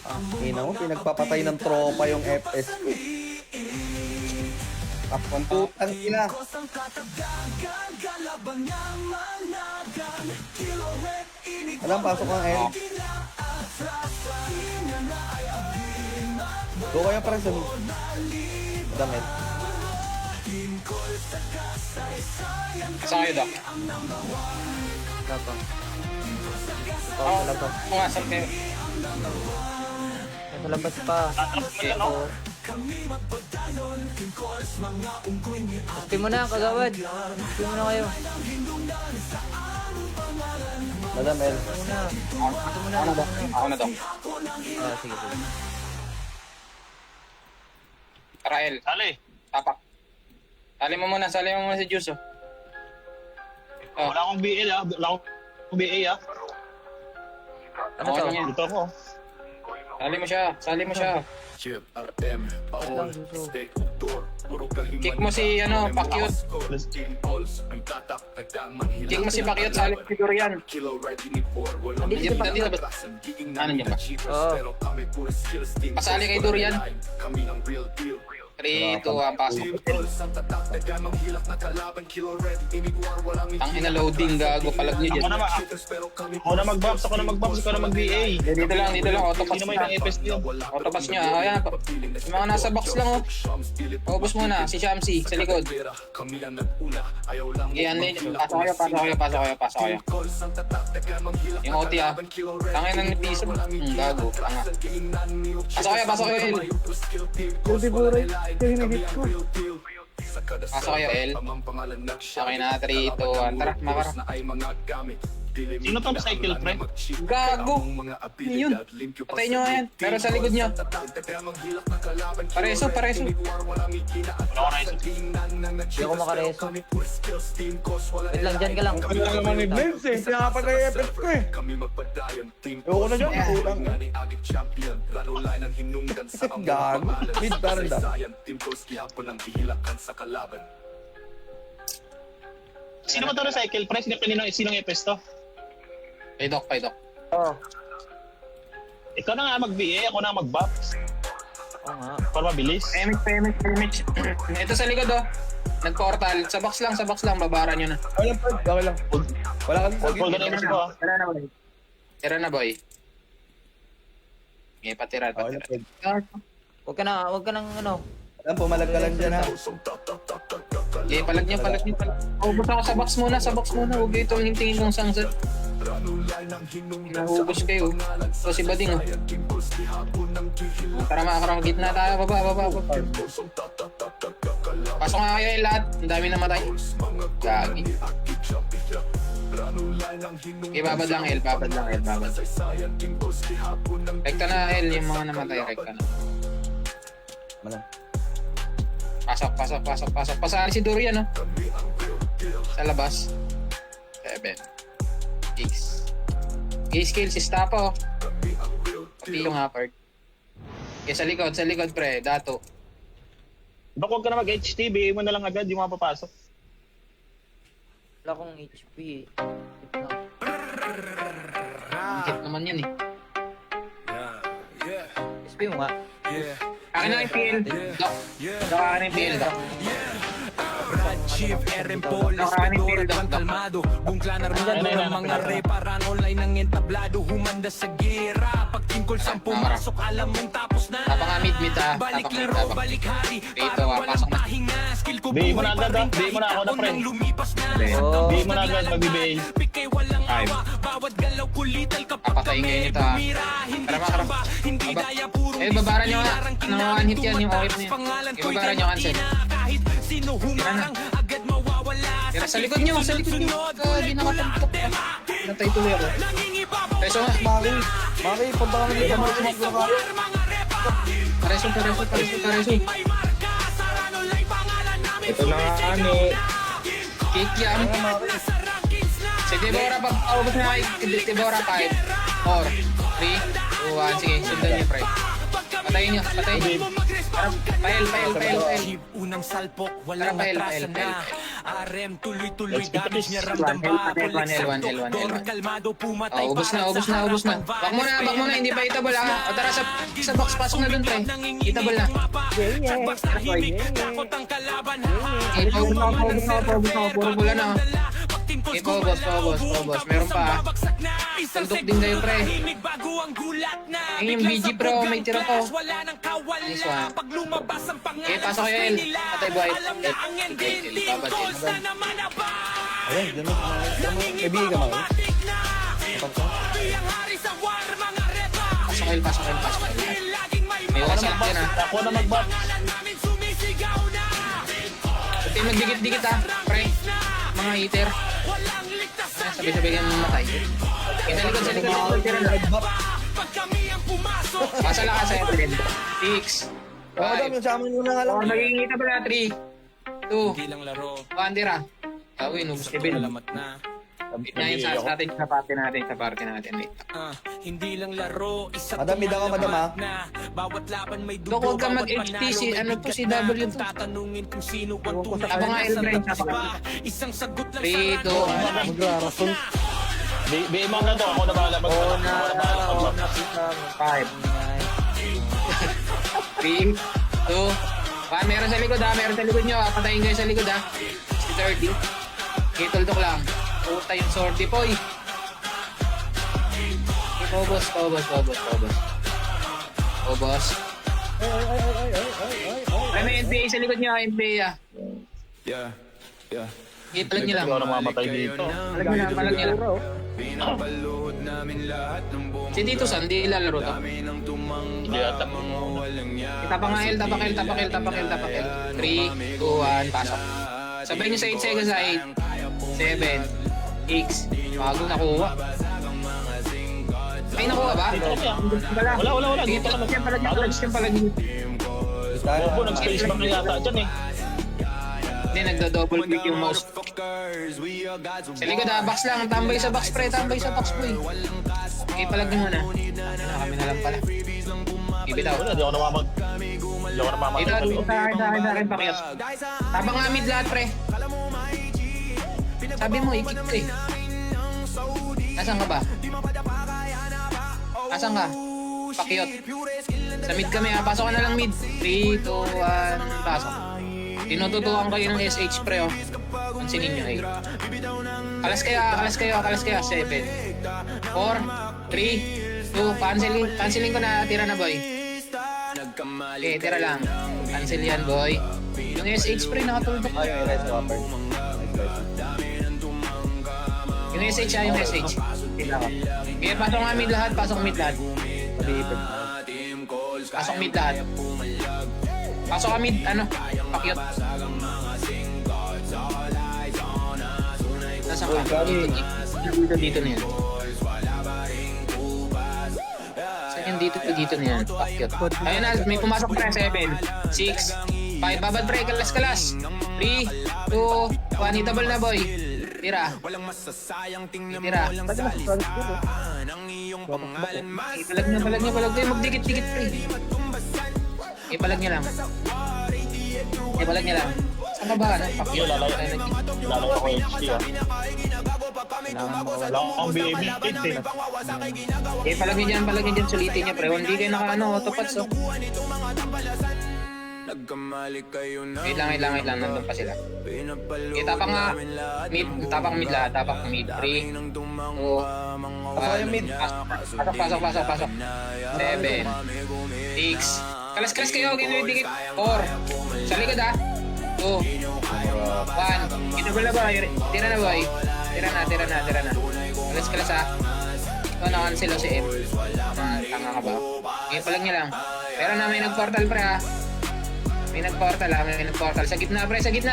Tangina mo, pinagpapatay ng tropa yung FS ko. Kapumputang ina. Alam, pasok ang L. Go kayo para sa damit. Saan kayo, Doc? Dapat. Oo, Sa labas. nga, saan kayo? Sa labas pa. Okay. SP mo na, kagawad. SP mo na kayo. Madam L. SP mo na. Ako na, Doc. Sige. Rael, Sali. tapak. Sali mo muna si Juice, oh. Oh, Wala akong BL ah. Wala akong BA ah. Ano okay to? lang yan. Dito ako. Sali mo siya. Chip, RM, Paol, Steak, Tour, puro kahiman. Kick mo si, Pakyut. Impulse, ang tatak, nagdaman hilang. Kick mo si Pakyut, sali mo si Durian. Kilo ready ni Four, walang Nandito ba? Nandito ba? Ano niya ba? Oo. pero kami puro skills team. Pasali kay Durian. Kami ang real deal. 3, 2, 1, pasok. Impulse, ang tatak, nagdaman hilak na kalaban. Kilo ready, imigwar, walang Ang ina-loading, gago, palag nyo dyan. Ako na ba? pero kami Ako na mag-bounce, ikaw na mag-BA. Dito lang, autopass Sino may na. ng FS niyo? Autopass nyo, ayan. Yung mga nasa box lang, oh. Paubos muna, si Shamsi, sa likod. Kami ang nag-una, ayaw lang. Yan, pasok kayo. Yung OT, ah. Tangin ng piso. Gago, tanga. Pasok kayo, El. Yung Diboray, yung hinihit ko. Pasok kayo, El. Okay na, 3, 2, 1. Tara, makara. Sino to? Cycle, pre? Gago! Yun. Patay nyo nga yan. Pero sa likod nyo. Pareso. Wala ko na isip. Hindi ako makareso. Wait lang, dyan ka lang. Ano lang naman ni Blends eh. Pinakapatay yung FS ko eh. Ewan ko na dyan. Kulang. Gago. Mid parang da. Sino ba to recycle, pre? Sinong FS to? Kay Doc. Oo. Ikaw na nga mag-BA, ako na mag-buff. Oo nga. Para mabilis. Pemix. Ito sa likod, oh. Nag-portal. Sa box lang. Babara nyo na. Okay lang. Wala ka sa Full ganun ko ah. Tira na, boy. May patira. Huwag ka nang ano. Alam, pumalag ka lang dyan ha. Okay, palag niya. Ubus ako sa box muna. Huwag ito tingin kong sunset. Nahubos kayo. So si Bading, oh. Tara mga gitna tayo. Baba. Pasok nga kayo lahat. Ang dami namatay. Gagi. Okay, babad lang, El. Rekta na, El. Yung mga namatay, rekta na. Malang. Pasok. Pasali si Durian, oh. Sa labas. 7. 6. Skill si Stapo. Pati yung Hapard. Okay, sa likod, pre. Dato. Baka huwag ka na mag-HT, BA mo na lang agad yung mga papasok. Wala akong HP. Hit naman yan, eh. SP mo nga. Akin na yung PL. Doc. Akin na yung PL, Doc. Chief, RM Paul, Espedor at Juan Calmado Bungklan armado ng mga reparan online ng entablado Humanda sa gera Pagtingkol sa pumasok alam mong tapos na Tapang mid ha. Balik laro, balik hari Dito, Parang walang pasok na. pahinga Skill ko BA mo na buhay agad pa rin ah. BA mo na ako na, pre. kahit lumipas na Oo. BA mo na agad, mag-BA. Pikay walang Five. awa Bawat galaw kulital kapag Papatayin kayo kami nito, ha. bumira Hindi Tara, tsamba, hindi Aba. daya puro Babaran nyo nga. Larang One hit yan, yung okay na yan. pangalan Okay, ko'y babaran nyo, cancel. kahit sino humarang agad mawawala Tira sa likod nyo. Gagi, nakatantok. Natay tuloy ako. Peso nga. Maki Maki, punta kami dito. Pareso. Ito na nga, ani. Kikiam. Si Deborah, pag-aubos na kay Deborah 5, 4, 3, 2, 1. Sige, sundan niyo, pre. Patayin niyo. Pael. Unang salpok, Tara, walang Pael. atrasan na. RM, tuloy-tuloy damage niya 1L. kalmado, pumatay Ubus na. Back muna, hindi pa itable ha. O tara, sa box, pasok na dun, pre. Itable na. Ubus na, puro bula na. Pabos. Meron pa ha. Taldok din kayo, pre. Ayun yung BG, pro. May tira ko. Nice one. Pasok kayo, El. Patay buhay. Babad. Ayun, ganun. Kaibigan ka, Maki. Pasok El. May wasak din ha. Ako na mag-bat. Ito yung magdikit-dikit ha, pre. Mga hitter. Sabi-sabi kayo mamatay. Sa likod. Tira na. Pasala ka sa'yo, pre. 6, Adam, yung sa amin muna nga lang. magiging kita pala. 3, 2, Hindi lang laro, 1, tira. Gawin, ubus ni Bill. alamat na. Na yun sa natin, sa party natin. Wait. Hindi lang laro, isa Madam, may daka, madam, ha? na. Bawat laban may Dok, dugo, huwag kang bawat mag-HTC. panalo, Ano to, si imbitahan W ng to? tatanungin kung sino ang tunay Abang nga, na El, Brian, nasa abang. isang sagot lang 3, 2, 1. Magrarason. Be-imang na to. Ako na bahala mag-bat. 5, 3, 2, 1. Meron sa likod ha. Meron sa likod nyo ha. Patayin kayo sa likod ha. Si 30. Okay, tuldok lang. Puta yung sorty po eh. Pobos. Ay, may NPA sa likod nyo ha. NPA ha. Yeah. Palag nyo lang. Ikaw na mamatay dito. Palag nyo lang. Si Tito San, di ilalaro to. Hindi ata. Tapang L. 3, 2, 1, pasok. Sabay nyo sa 8 seconds sa 8, 7, 6. Bago nakuha. May nakuha ba? Wala. Dito ka Palag nyo. Bobo, nag-space bar na yata dyan eh. Hindi, nagda-double click yung mouse. Sa likod ha, box lang. Tambay sa box, pre. Tambay sa box, boy. Okay, palag nyo muna. Kami na lang pala. Ibitaw. Wala, di ako namamatay. Ito, sa akin, pakiyos. Tabang nga mid lahat, pre. Sabi mo, ikik ko eh. Nasaan ka ba? Nasaan ka? Pakiyot. Sa mid kami ha. Pasok ka na lang mid. 3, 2, 1, pasok. Tinututukan kayo ng SH, pre, oh. Pansinin nyo, eh. Kalas kayo. 7, 4, 3, 2, canceling ko na. Tira na, boy. Okay, tira lang. Cancel yan, boy. Yung SH, pre, nakatulog ko. Yung SH, yung SH. Okay, pasok nga mid lahat. Pasok mid lahat. Pasok ka mid, pakyot. Nasaan ka? Dito na yan. Saan dito na yan? Pakyot. Ayun na, may pumasok pre. 7, 6, 5. Babad pre, kalas. 3, 2, 1. Hitable na, boy. Tira. Palag nyo. Magdikit-dikit, pre. Palag nyo lang. Saan ka ba? Hindi, lalayo ako HT ah. Wala akong BAB-8 eh. Palag nyo dyan. Sulitin nyo, pre. Hindi kayo tupad, so. Wait lang. Nandun pa sila. Tapang nga. Tapang mid lahat. 3, 2, 1. Pasok. 7, 6. Kalas kayo, ginidikit. 4. Sa likod ha. 2, 1. Ito na boy. Tira na boy. Tira na. Kalas ha. Ito na-cancel si M. Tanga ka ba? Okay, palag niya lang. Pero na may nag-portal pre ha. May nag-portal. Sa gitna pre. Sa likod.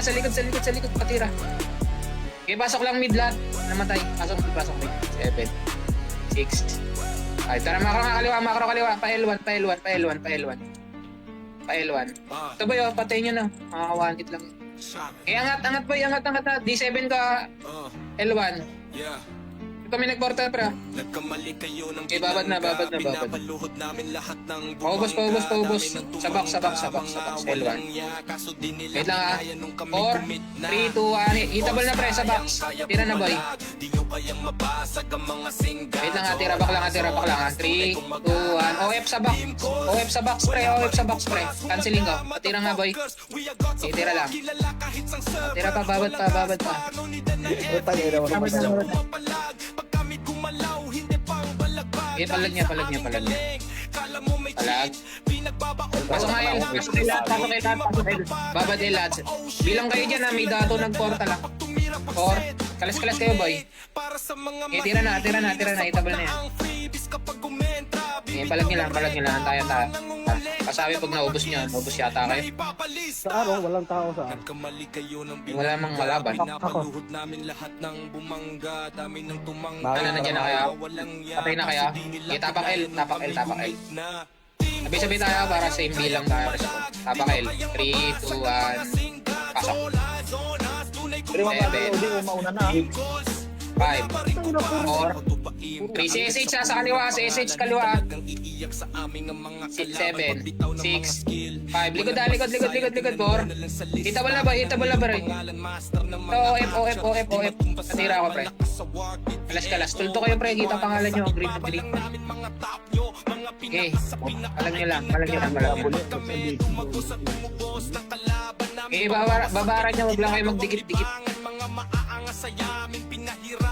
Patira. Okay, pasok lang mid lahat. Namatay. Pasok mid. 7, 6, Ay, tara, makro kaliwa. Pa L1. Ito ba yun? Patayin nyo na. Makakawantit lang. Angat boy, angat na. D7 ka. L1. Yeah. Ito may nag-portal pra. Nagkamali kayo ng Okay, babad na. Pinapaluhod namin lahat ng Paubos. Sabak. L1. Wait lang ha. 4, 3, 2, 1. Itabal na pre, sa box. Tira na boy. Wait lang ha, tira back lang ha. 3, 2, 1. OF sa box pre. Canceling ko. Tira nga boy. Okay, tira lang. Tira pa, babad pa. Utang ina mo. Okay, palag niya. Palag. Pasok nga El. Pasok kay lahat. Babad El lahat. Bilang kayo dyan ha, may dato nag-portal lang. 4. Kalas kayo boy. Okay, tira na. Itabal na yan. Okay, palag niya lang. Tayo. Kasabi pag naubos niya, naubos yata kayo. Sa araw, walang tao sa araw. Wala mang malaban. Ano na dyan na kaya? Patay na kaya? Okay, tapak L. Sabi tayo para same bilang tayo. Tapak L. 3, 2, 1. Pasok. Pero mapapalodi o mauna na. 5, 4, 3, CSH sa kaliwa, CSH kaliwa. 7, 6, 5, likod, 4. Itabal na ba rin? Ito, OF. Natira ako pre. Kalas. Tulto kayo pre, kita pangalan nyo, green. Okay, palag nyo lang. Okay, babara nyo, wag lang kayo magdikit-dikit.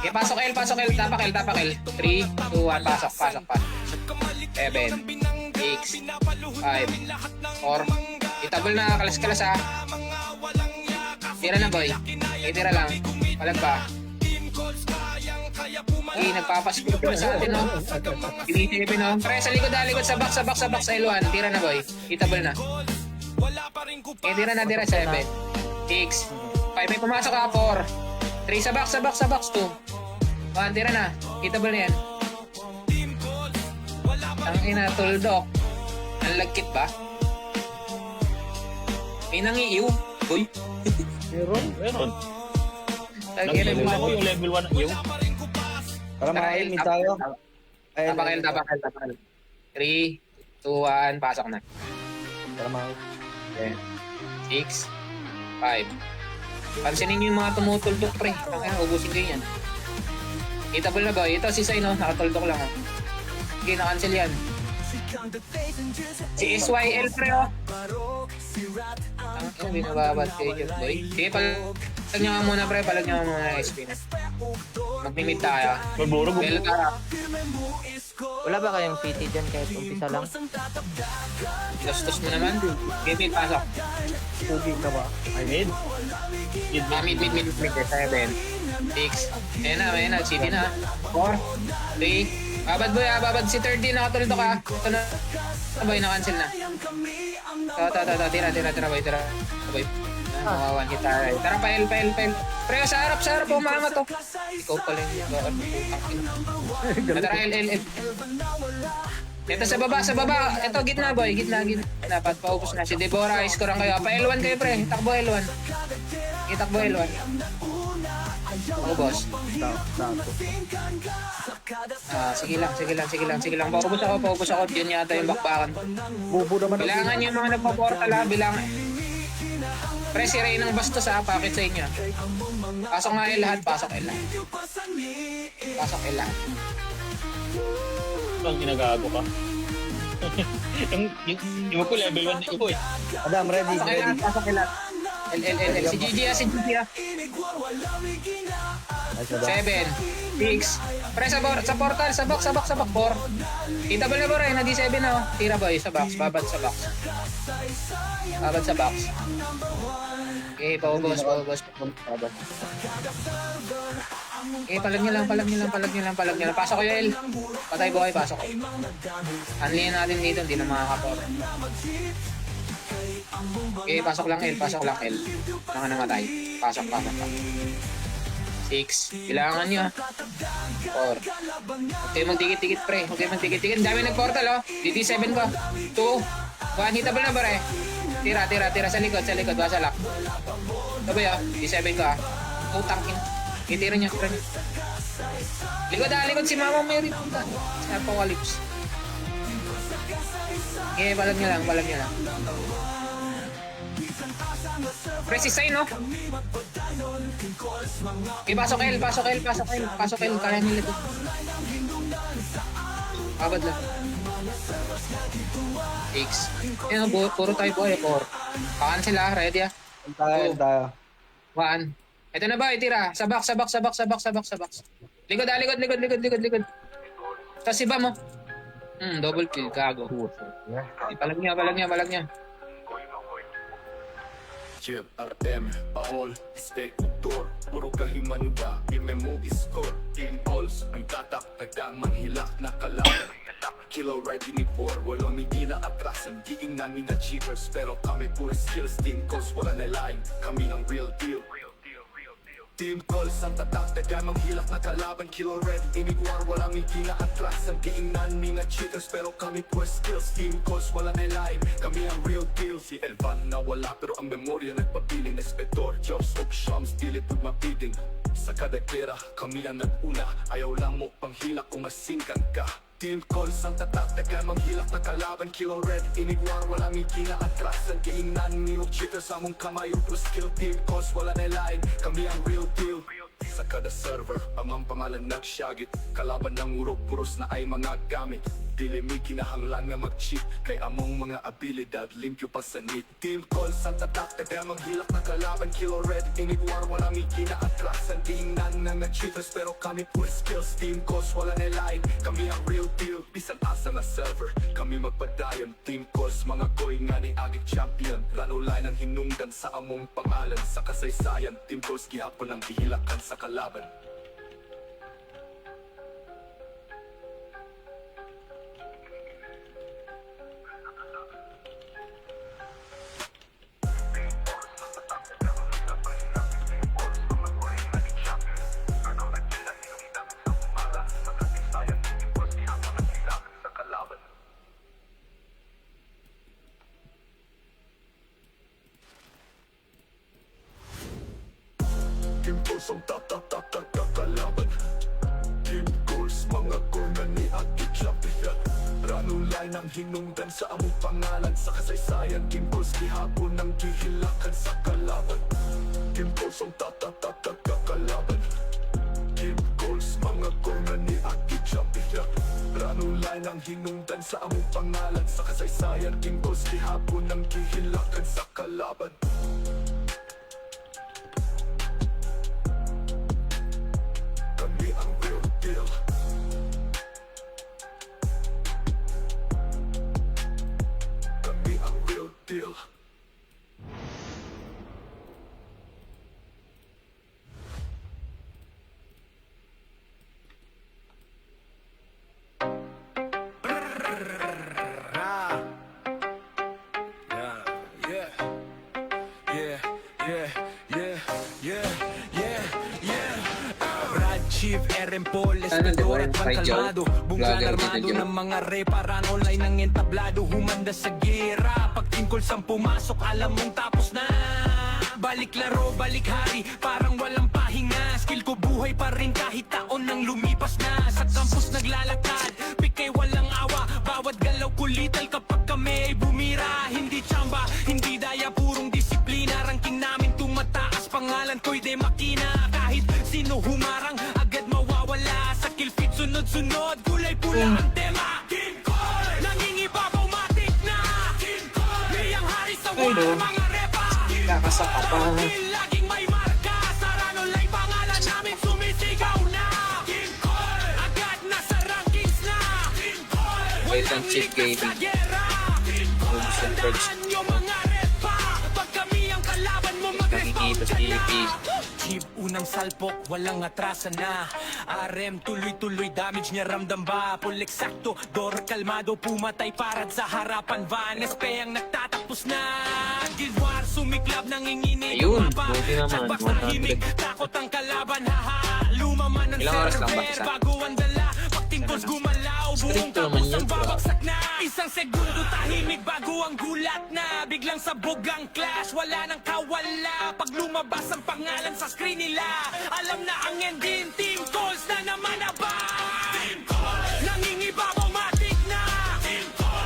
Okay, pasok L. Tapak L. 3, 2, 1, pasok. 7, 6, 5, 4. Itabal na, kalas ha. Tira na boy. Tira lang. Palag pa. Okay, nagpapaskip na sa atin no. Tinitipin no. Pre, sa likod sa box L1. Tira na boy. Itabal na. Okay, tira 7, 6, 5. May pumasok ka 4. 3 sa box 2. 1, tira na. Itabal na yan. Ang ina, tuldok. Ang lagkit ba? May nangiiw. Uy. Meron. Tagina Level mo. ako yung level 1 yung. Para makalimit tayo. Tapak L. 3, 2, 1, pasok na. Para makalimit. 6, 5. Pansinin nyo yung mga tumutuldok pre. Kaya ubusin kayo yan. Itabal na ba? Ito si Sai no, nakatuldok lang oh. Sige, na-cancel yan. Si SYL pre oh. Ang binababad kayo dyan boy. Sige, palag nyo nga muna pre, palag nyo nga muna SP na. Mag-mimit tayo. Magburo. Belo tara. Wala ba kayong city dyan kahit umpisa lang? Gastos mo naman. Game pasok. Pugi ka ba? Mid. Mid. 7, 6. Ayan na. City na. 4, 3. Babad si 30. Nakatuldo ka. Ito na. Boy, na-cancel na. Tira boy. Boy. Makawan kita. Tara, pail. Pre, sa harap. Umangat to. Ikaw pala yung tara, L. Ito sa baba. Ito, gitna boy. Gitna. Dapat paubos na. Si Deborah, score kayo. Pa L1 kayo pre. Takbo L1. Paubos. Sige lang. Paubos ako. Yun yata yung bakbakan. Bubo naman. Bilangan yung mga nagpa-portal ha. Bilangan. Pre, si Ray ng bastos ha. Pakit sa inyo. Pasok nga L lahat. Pasok L lahat. Ang ginagago ka. yung ko level 1 na ibo eh. Adam, ready. Pasok L lahat. L. Si Gigi ha. 7, 6. Pre, sa portal. Sa box 4. Itabal na ba rin? Na D7 na oh. Tira boy sa box. Babad sa box. Okay, paubos. Okay, palag nyo lang. Pasok ko yung L. Patay boy, pasok ko. Unlayin natin dito, hindi na makakapor. Okay, pasok lang L. Mga namatay. Pasok. 6. Kailangan nyo, 4. Okay, magdikit-dikit, pre. Okay, magdikit-dikit. Ang dami nag-portal, oh. DT7 ko. 2. 1. Hitable na, pre. Tira. Sa likod. Wasalak. Sabi, oh. DT7 ko, ah. Utang in. Itira niya. Likod si Mama Mary. Puta. Sa Apocalypse. Okay, balag nyo lang. Press sign, no? Okay, pasok L. Kaya nila ito. Abad lang. 6. Yan, puro tayo buhay. 4. Pakan sila. Ready, ah. Tayo. 1. Ito na ba? Itira. Sa box. Likod. Tapos si Bam, oh. Double kill. Gago. Palag niya. Chip, Artem, Paul, Steak, Tor, puro kahimanuda, imemo score, team alls, ang tatak, nagdamang hilak na kalaban. Kilo right ni por, walang hindi na atrasan, diing namin na cheaters, pero kami puro skills, team calls, wala na line, kami ang real deal. Team calls ang tatak, nagdamang hilak na kalaban. Kilo red, inigwar, walang hindi na atrasan, diing namin na cheaters, pero kami puro skills, team calls, wala na line, kami ang real deal. Si Elvan na wala, pero ang memorya nagpapiling. Espetor, Jobs, of Shams, dilit magmapiting. Sa kada pera, kami ang nag-una, ayaw lang mo panghilak kung masingkan ka. Team calls ang tatak, nagdamang hilak na kalaban. Kilo red, inigwar, walang hindi na atrasan, diing namin na cheaters, among kamay puro skill. Team calls, wala na line, kami ang real deal. Sa kada server, amang pangalan nagsyagit, kalaban ng urok puros na ay mga gamit. Dili may kinahanglan nga mag-cheat, kay among mga abilidad limpyo pa sa need. Team calls ang tatak, nagdamang hilak na kalaban. Kilo red, inigwar, walang ikina-atrasan, diing nang cheaters, pero kami puro skills. Team calls, wala na line, kami ang real deal. Bisan asa na server, kami magpadayon. Team calls, mga koy nga ni agik champion. Rano line ang hinungdan sa among pangalan. Sa kasaysayan, team calls gihapon ang hihilakan sa kalaban. Team Goals ang kalaban. Team Goals, mga gol ni Akit Chapiat. Ranong line ang hinungdan sa among pangalan. Sa kasaysayan, Team Goals gihapon ang gihilakan sa kalaban. Team Goals ang kalaban. Team Goals, mga gol ni Akit Chapiat. Ranong line ang hinungdan sa among pangalan. Sa kasaysayan, Team Goals gihapon ang gihilakan sa kalaban. Kami ang real deal. Kami ang real deal. Chief, RM Paul, Espedor at Van Calmado. Bungklan armado ng mga reparan online ng entablado. Humanda sa gira, pag tingkol sang pumasok, alam mong tapos na. Balik laro, balik hari, parang walang pahinga. Skill ko buhay pa rin kahit taon nang lumipas na. Sa campus naglalakad, pikay walang awa. Bawat galaw kulital kapag kami ay bumira. Hindi tsamba, hindi daya, purong disiplina. Ranking namin tumataas, pangalan ko'y de makina. Kahit sino humarang, agad mawawala. Sa kill feed sunod-sunod, kulay pula ang tema. Team Call, nangingibabaw matik na. Team Call, mayang hari sa war, mga repa. Kakasaka pa. Laging may marka, sa Rano Live pangalan namin sumisigaw na. Team Call, agad nasa rankings na. Team Call, Wait ang check gaming. Moves and birds. yung mga repa. Pag kami ang kalaban mo mag-respawn Nakikita ka si na. EP. Jeep, unang salpok, walang atrasan na. RM, tuloy-tuloy, damage niya ramdam ba? Full eksakto, door kalmado, pumatay parad sa harapan. Van SP ang nagtatapos na. Guild War, sumiklab, nanginginig. Ayun, Mapa, buti naman, checkbox tahimik, 100. takot ang kalaban, haha. Lumaman ang Ilang oras lang ba server, isa? bago ang dala. Pagtingkos gumalaw, buong Strict naman tapos ang yun, bro. babagsak na. Isang segundo tahimik, bago ang gulat na. Biglang sabog ang clash, wala nang kawala. Pag lumabas ang pangalan sa screen nila, alam na ang ending, team calls na naman abay. Nangingibabaw matik na.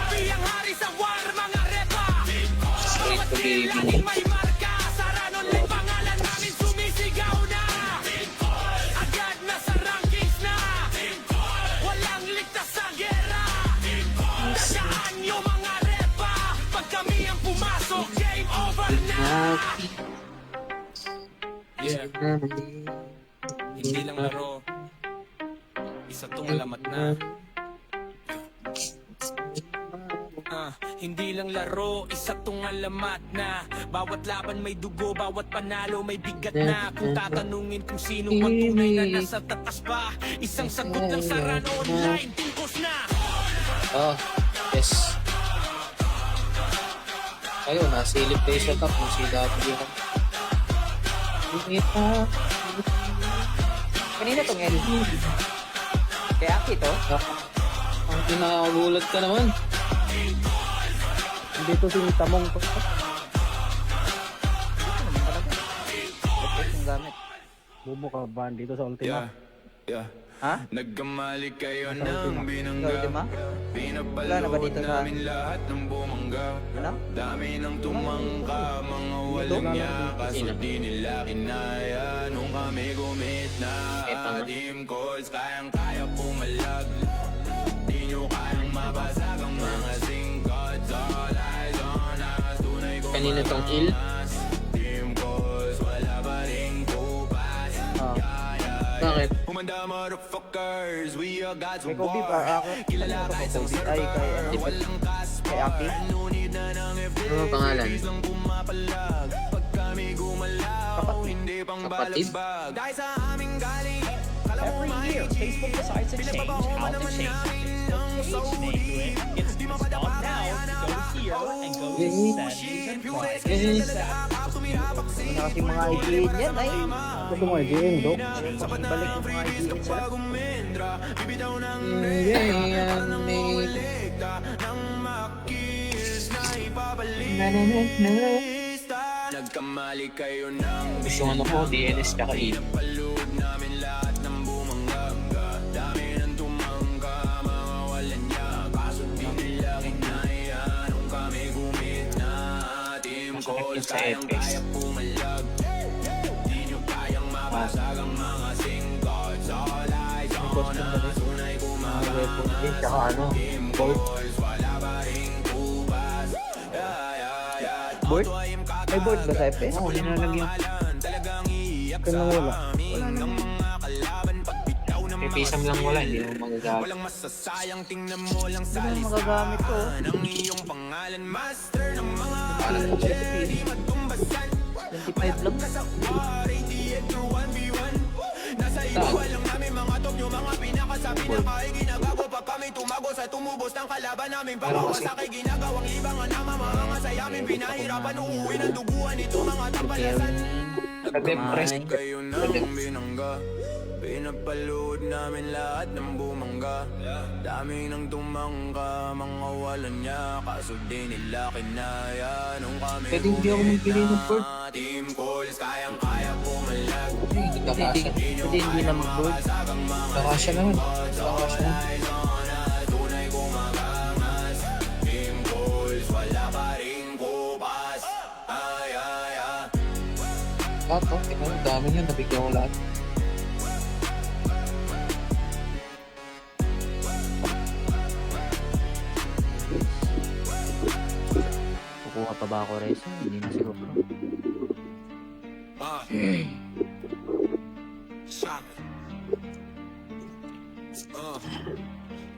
Biyang hari sa war, mga repa. Bawat to kill game. laging may marka. Saran online, pangalan namin sumisigaw na. Agad na sa rankings na. Walang ligtas sa gera. Tagaan yung mga repa. Pag kami ang pumasok, game over na. Yeah. Hindi lang laro. Isa tong alamat na. Hindi lang laro, isa tong alamat na. Bawat laban may dugo, bawat panalo may bigat na. Kung tatanungin kung sino ang tunay na nasa tatas pa, isang sagot lang sa run online, tingkos na. Oh, yes. Ayun, nasilip tayo sa top ng CW. Kanina tong L. Kaya Aki to? Ang kinakagulat ka naman. Dito si Tamong to. Ito yung gamit. Bubo ka ba dito sa Ultima? Yeah. Ha? Nagkamali kayo ng Ikaw, binangga. Ultima? Wala na ba dito Pinapaloob sa... namin lahat ng bumangga. Ano? Dami ng tumangka, mga walang niya. Kaso di nila kinaya nung kami gumit na. Team calls, kayang-kaya pumalag. Di nyo kayang mabasag ang mga singkots. All eyes on us, tunay ko Kanina tong kill. Team calls, wala pa rin kupas. Bakit? Humanda motherfuckers, we are God's May Kobe war. pa ako. Kilala kahit sa Ay, kay ano? walang kaspa. Kay Aki? Nunid na ng FD, Ano ang pangalan? lang pumapalag. Pag kami gumalaw, hindi pang Kapatid? balagbag. Dahil sa aming galing, Every year, Facebook decides to change how to change your Facebook page name to it. It's not now. You go here and go to settings and privacy. Ano kasi mga IGN yan ay. Gusto mo i-game, Dok? Balik yung mga IGN sila. Nagkamali kayo ng Gusto ano ko, DNS tsaka E. Pinapalood namin lahat ng bumangga. Dami ng tumangka, mga walang niya. Kaso di nila kinaya nung kami gumit na. Team calls, sa FX. kayang-kaya pumalag. Di nyo kayang mabasag ang mga singkots. All eyes on us, tunay kumagangas. Tsaka ano, Team calls, wala pa rin kubas. Board? May board ba sa FS? Oo, nilalagyan. Talagang iiyak Kaya nang wala. ng mga kalaban. Pagpitaw ng May pisam lang wala, hindi mo magagamit. walang masasayang, tingnan mo lang sa Ano magagamit ko? ng iyong pangalan. Master ng mga di matumbasan. 25 lang. Sa war, 88 to 1v1. Nasa igual lang namin mga top nyo, mga pinakasabi na kahit ginagago pa kami tumago sa tumubos ng kalaban namin. Pagkawasakay ginagawang libangan na mga sa yamin. Pinahirapan uuwi ng duguan ito mga tapalasan. Nag-depress ka. Kayo nang binangga. Pinapalood namin lahat ng bumangga. Dami ng tumangka, mga walang niya. Kaso di nila kinaya nung kami Pwede hindi ako magbili ng board. Team calls, kayang-kaya pumalag. Hindi na mag-board. Kakasya naman. Kakasya naman. Tunay kumagangas. Team calls, wala pa rin kupas. Ay, ay, ay. Lahat, ang dami niya, nabigyan ko lahat. Kukuha pa ba ako reso? Hindi na siguro. Shock.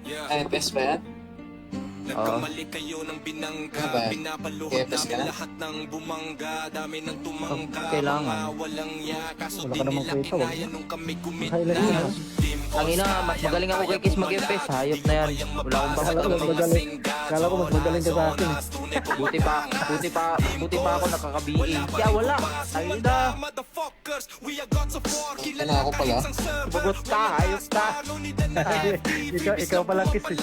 Yeah. Ay, best ba yan? Nagkamali kayo ng binangga, Ano ba? pinapaluhod KFS ka namin na? lahat ng bumangga. Dami ng tumangka, Kailangan. mga walang ya. Kaso Wala di ka namang nila kwenta, wag kinaya mo. nung kami Highlight gumit yun, na. ha? Ang ina, mas magaling ako kay Kiss mag-FPS. Hayop na yan. Wala akong Kala ko mas pakialam. magaling. Kala ko mas magaling ka sa akin. Buti pa ako nakaka-BA. Kaya wala. Ay na. Ano ako pala? Bagot ka, hayop ka. Ikaw pala kiss eh.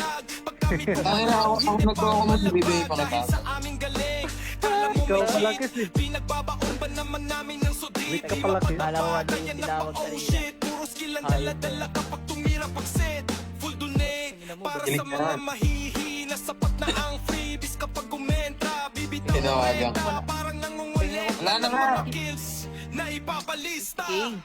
Tangin na ako nagkuha ko mas bibigay pa kita. Ikaw pala kiss eh. Weak ka pala kiss. Kala mo ano yung tinawag kanina. Hayop na yan. Para sa mga mahihina, sapat na ang freebies kapag kumentra. Bibitaw Tinawagan. parang nangungulekta Wala na ng nga. mga kills na ipabalista. King.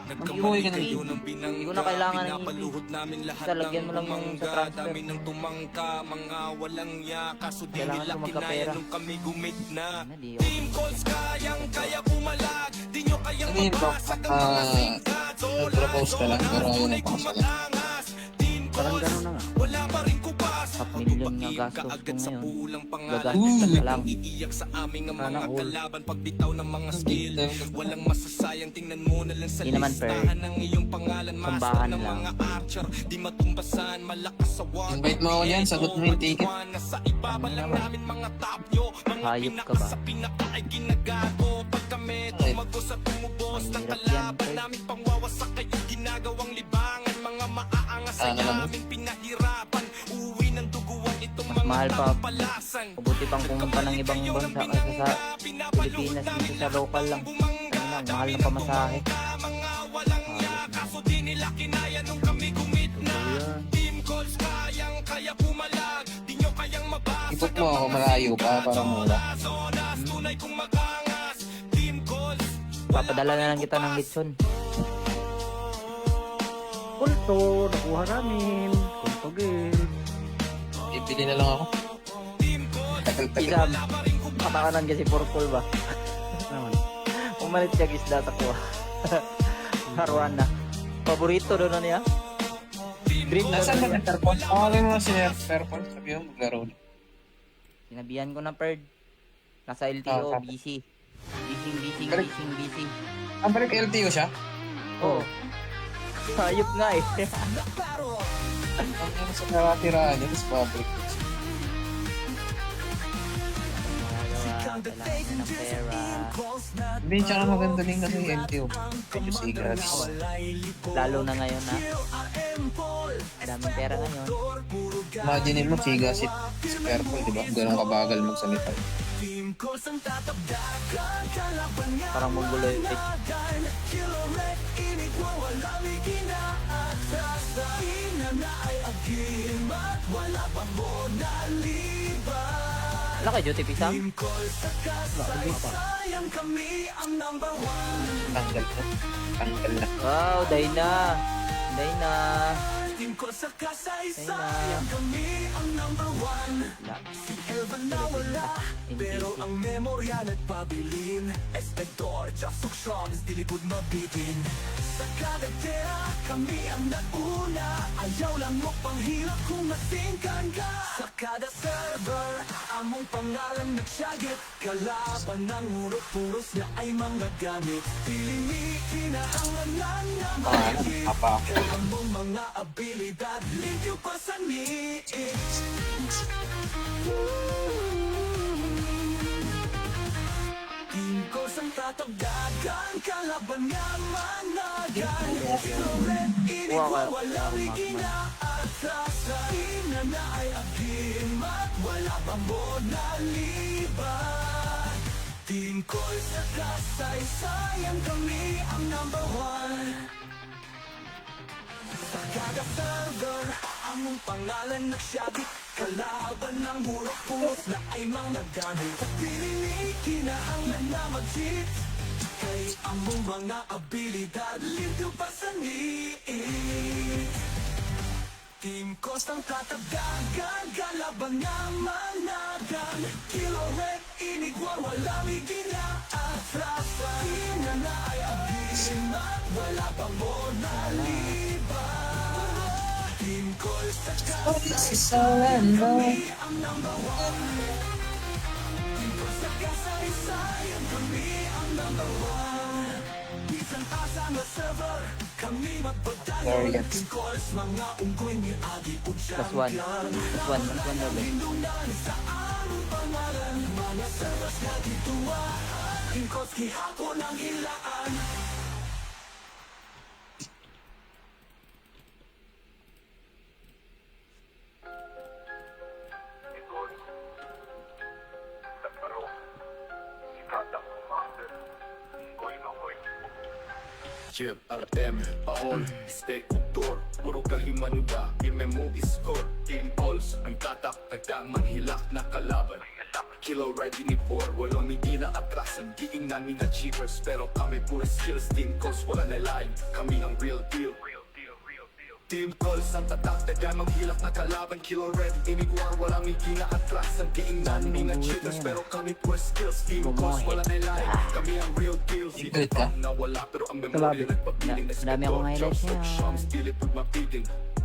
Nagkamali Mag-iwan ka kayo ng ng binangga, Hindi ko na kailangan ng pinapaluhod namin lahat Lalagyan ng mo lang yung sa bumangga. transfer. Dami ng tumangka, mga walang ya. Kaso di Kailangan nila ko kinaya magkapera. nung kami gumit na. Ano, di ako. Team calls kayang kaya pumalag. Di nyo kayang Ano yun, bro? mabasag ang mga singkat. Nag-propose ka lang, pero ayaw na pakasala. Parang gano'n na nga. Wala pa rin kubas. 500,000 nga gastos ko Kaagad sa ngayon. pulang Gagastos pangalan. ka lang. Iiyak sa aming ang Sana mga all. kalaban. Pagbitaw ng mga skill. Walang masasayang, tingnan mo na lang sa Di naman, Per. listahan ng iyong pangalan. Master Sambahan ng lang. mga archer. Di matumbasan, malakas sa war. Invite mo ako dyan, sagot mo yung ticket. Nasa ibaba lang namin mga tapyo. Mga Hayop ka pinaka ba? sa pinaka ay ginagago. Pag kami tumagos at tumubos ng Mahirap yan, kalaban Per. namin pangwawasak kayo ginagawang libangan. Mga maaangas sa Ano lang? aming pinahirapan. Uwi ng duguan itong Mas mga mahal pa. napapalasan. Mabuti pang pumunta ng ibang bansa kaysa sa Pilipinas dito sa local lang. Ang mahal ng pamasahe. Mga walang ya, kaso di nila kinaya nung kami gumit na. Team calls kayang kaya pumalag. Di nyo kayang mabasa. Ipot mo ako malayo pa para mura. Zonas, tunay kong magangas. Team calls. Papadala na lang kita ng litson. Pulto, nakuha namin. Kuntugil. Ibili na lang ako. Isam, katakanan kasi purple ba? Naman. Umalit siya gisda sa kuha. Haruan na. Paborito doon na niya. Dream na Nasaan ba doon. ng Fairphone? Tawagin mo si Fairphone. Sabi mo, maglaro na. Sinabihan ko na Perd. Nasa LTO, Ah, busy. Busy. Ang balik LTO siya? Oo. Hayop nga eh. Ang ano sa naratiraan niya, tapos public. Kailangan niya ng pera. Hindi, tsaka maganda din kasi yung LTO. Medyo sigas. Lalo na ngayon na. Daming pera ngayon. Imagine mo, sigas si Fairphone, di ba? Ganun kabagal magsalita. Parang magulo yun. Wala kayo duty pisang? Tanggal na. Tanggal na. Wow, Dayna. Dayna. Pero ang memorya nagpabilin. Espector, Jasok Shots, dilipod mabitin. Sa kagatera, kami ang nauna. Ayaw lang mo panghirap kung masingkan ka. Sa kada server, among pangalan nagsyagit. Kalaban ng urot-puros na ay mga gamit. Pilimi, kinahanglan na mahigit. Apa. Kaya mong mga abilidad, limpyo pa sa niit. Team ko sang tatagdagan, kalaban nga managan. Pero red, walang ikinaatasan. Ina na ay agim at wala pang bonaliban. Team ko sa kasaysayan, kami ang number one. Sa kada server, among pangalan nagsyagit. Kalaban ng murok-puros na ay mga gamit. At pinili, kinahanglan na mag-cheat. Kay among mga abilidad, limpyo pa sa niit. Team Coast ang tatagdagan, kalaban nga managan. Kilo red, inigwa, walang ikinaatrasan. Ina na ay agim at wala pang bonaliban. Team Very good. Plus one. Plus one daw best. Chip, Artem, Paol, Steak, Tour, puro kahimanuda, imemo score, team balls, ang tatak, nagdamang hilak na kalaban. Kilo ready ni Por, walang hindi na atrasan, diing namin achievers, pero kami puro skills, team calls, wala na line, kami ang real deal. Team calls ang tatak, nagdamang hilak na kalaban, kilo ready, imigwar, walang hindi na atrasan, diing namin achievers, pero kami puro skills, team calls, wala na line, kami ang real deal. Good ka? Nawala pero ang memorya nagpabiling na Marami akong highlights niya.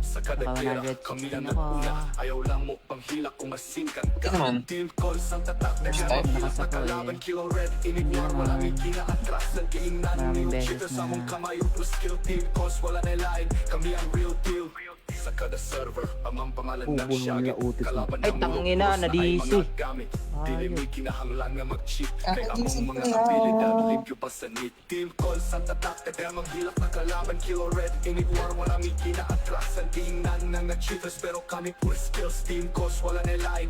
Sa kada Baka kaya 100 kami ang ako. naguna. Ayaw lang mo panghilak kung masinkan ka. Ito naman. Team calls ang tatak na Style. hilak na kalaban. Kilo red, inigwar, walang ikinaatras. Naging nanin Maraming yung beses cheaters sa na- mong kamay. Plus skill team calls, wala na line. Kami ang real deal. Sa kada server, amang pangalan ng Ubol mo Shaggy. niya utis mo. Kalaban Ay, ng tangina, mga na-DC. mga gamit. Dili may kinahanglan nga mag-cheat. Kaya Ah, among mga abilidad, limpyo pa sa need. Team calls ang tatak, kaya maghilak na kalaban. Kilo red, inigwar, walang ikinaatras. Ang tingnan ng na-cheaters, pero kami pure skills. Team calls, wala na line.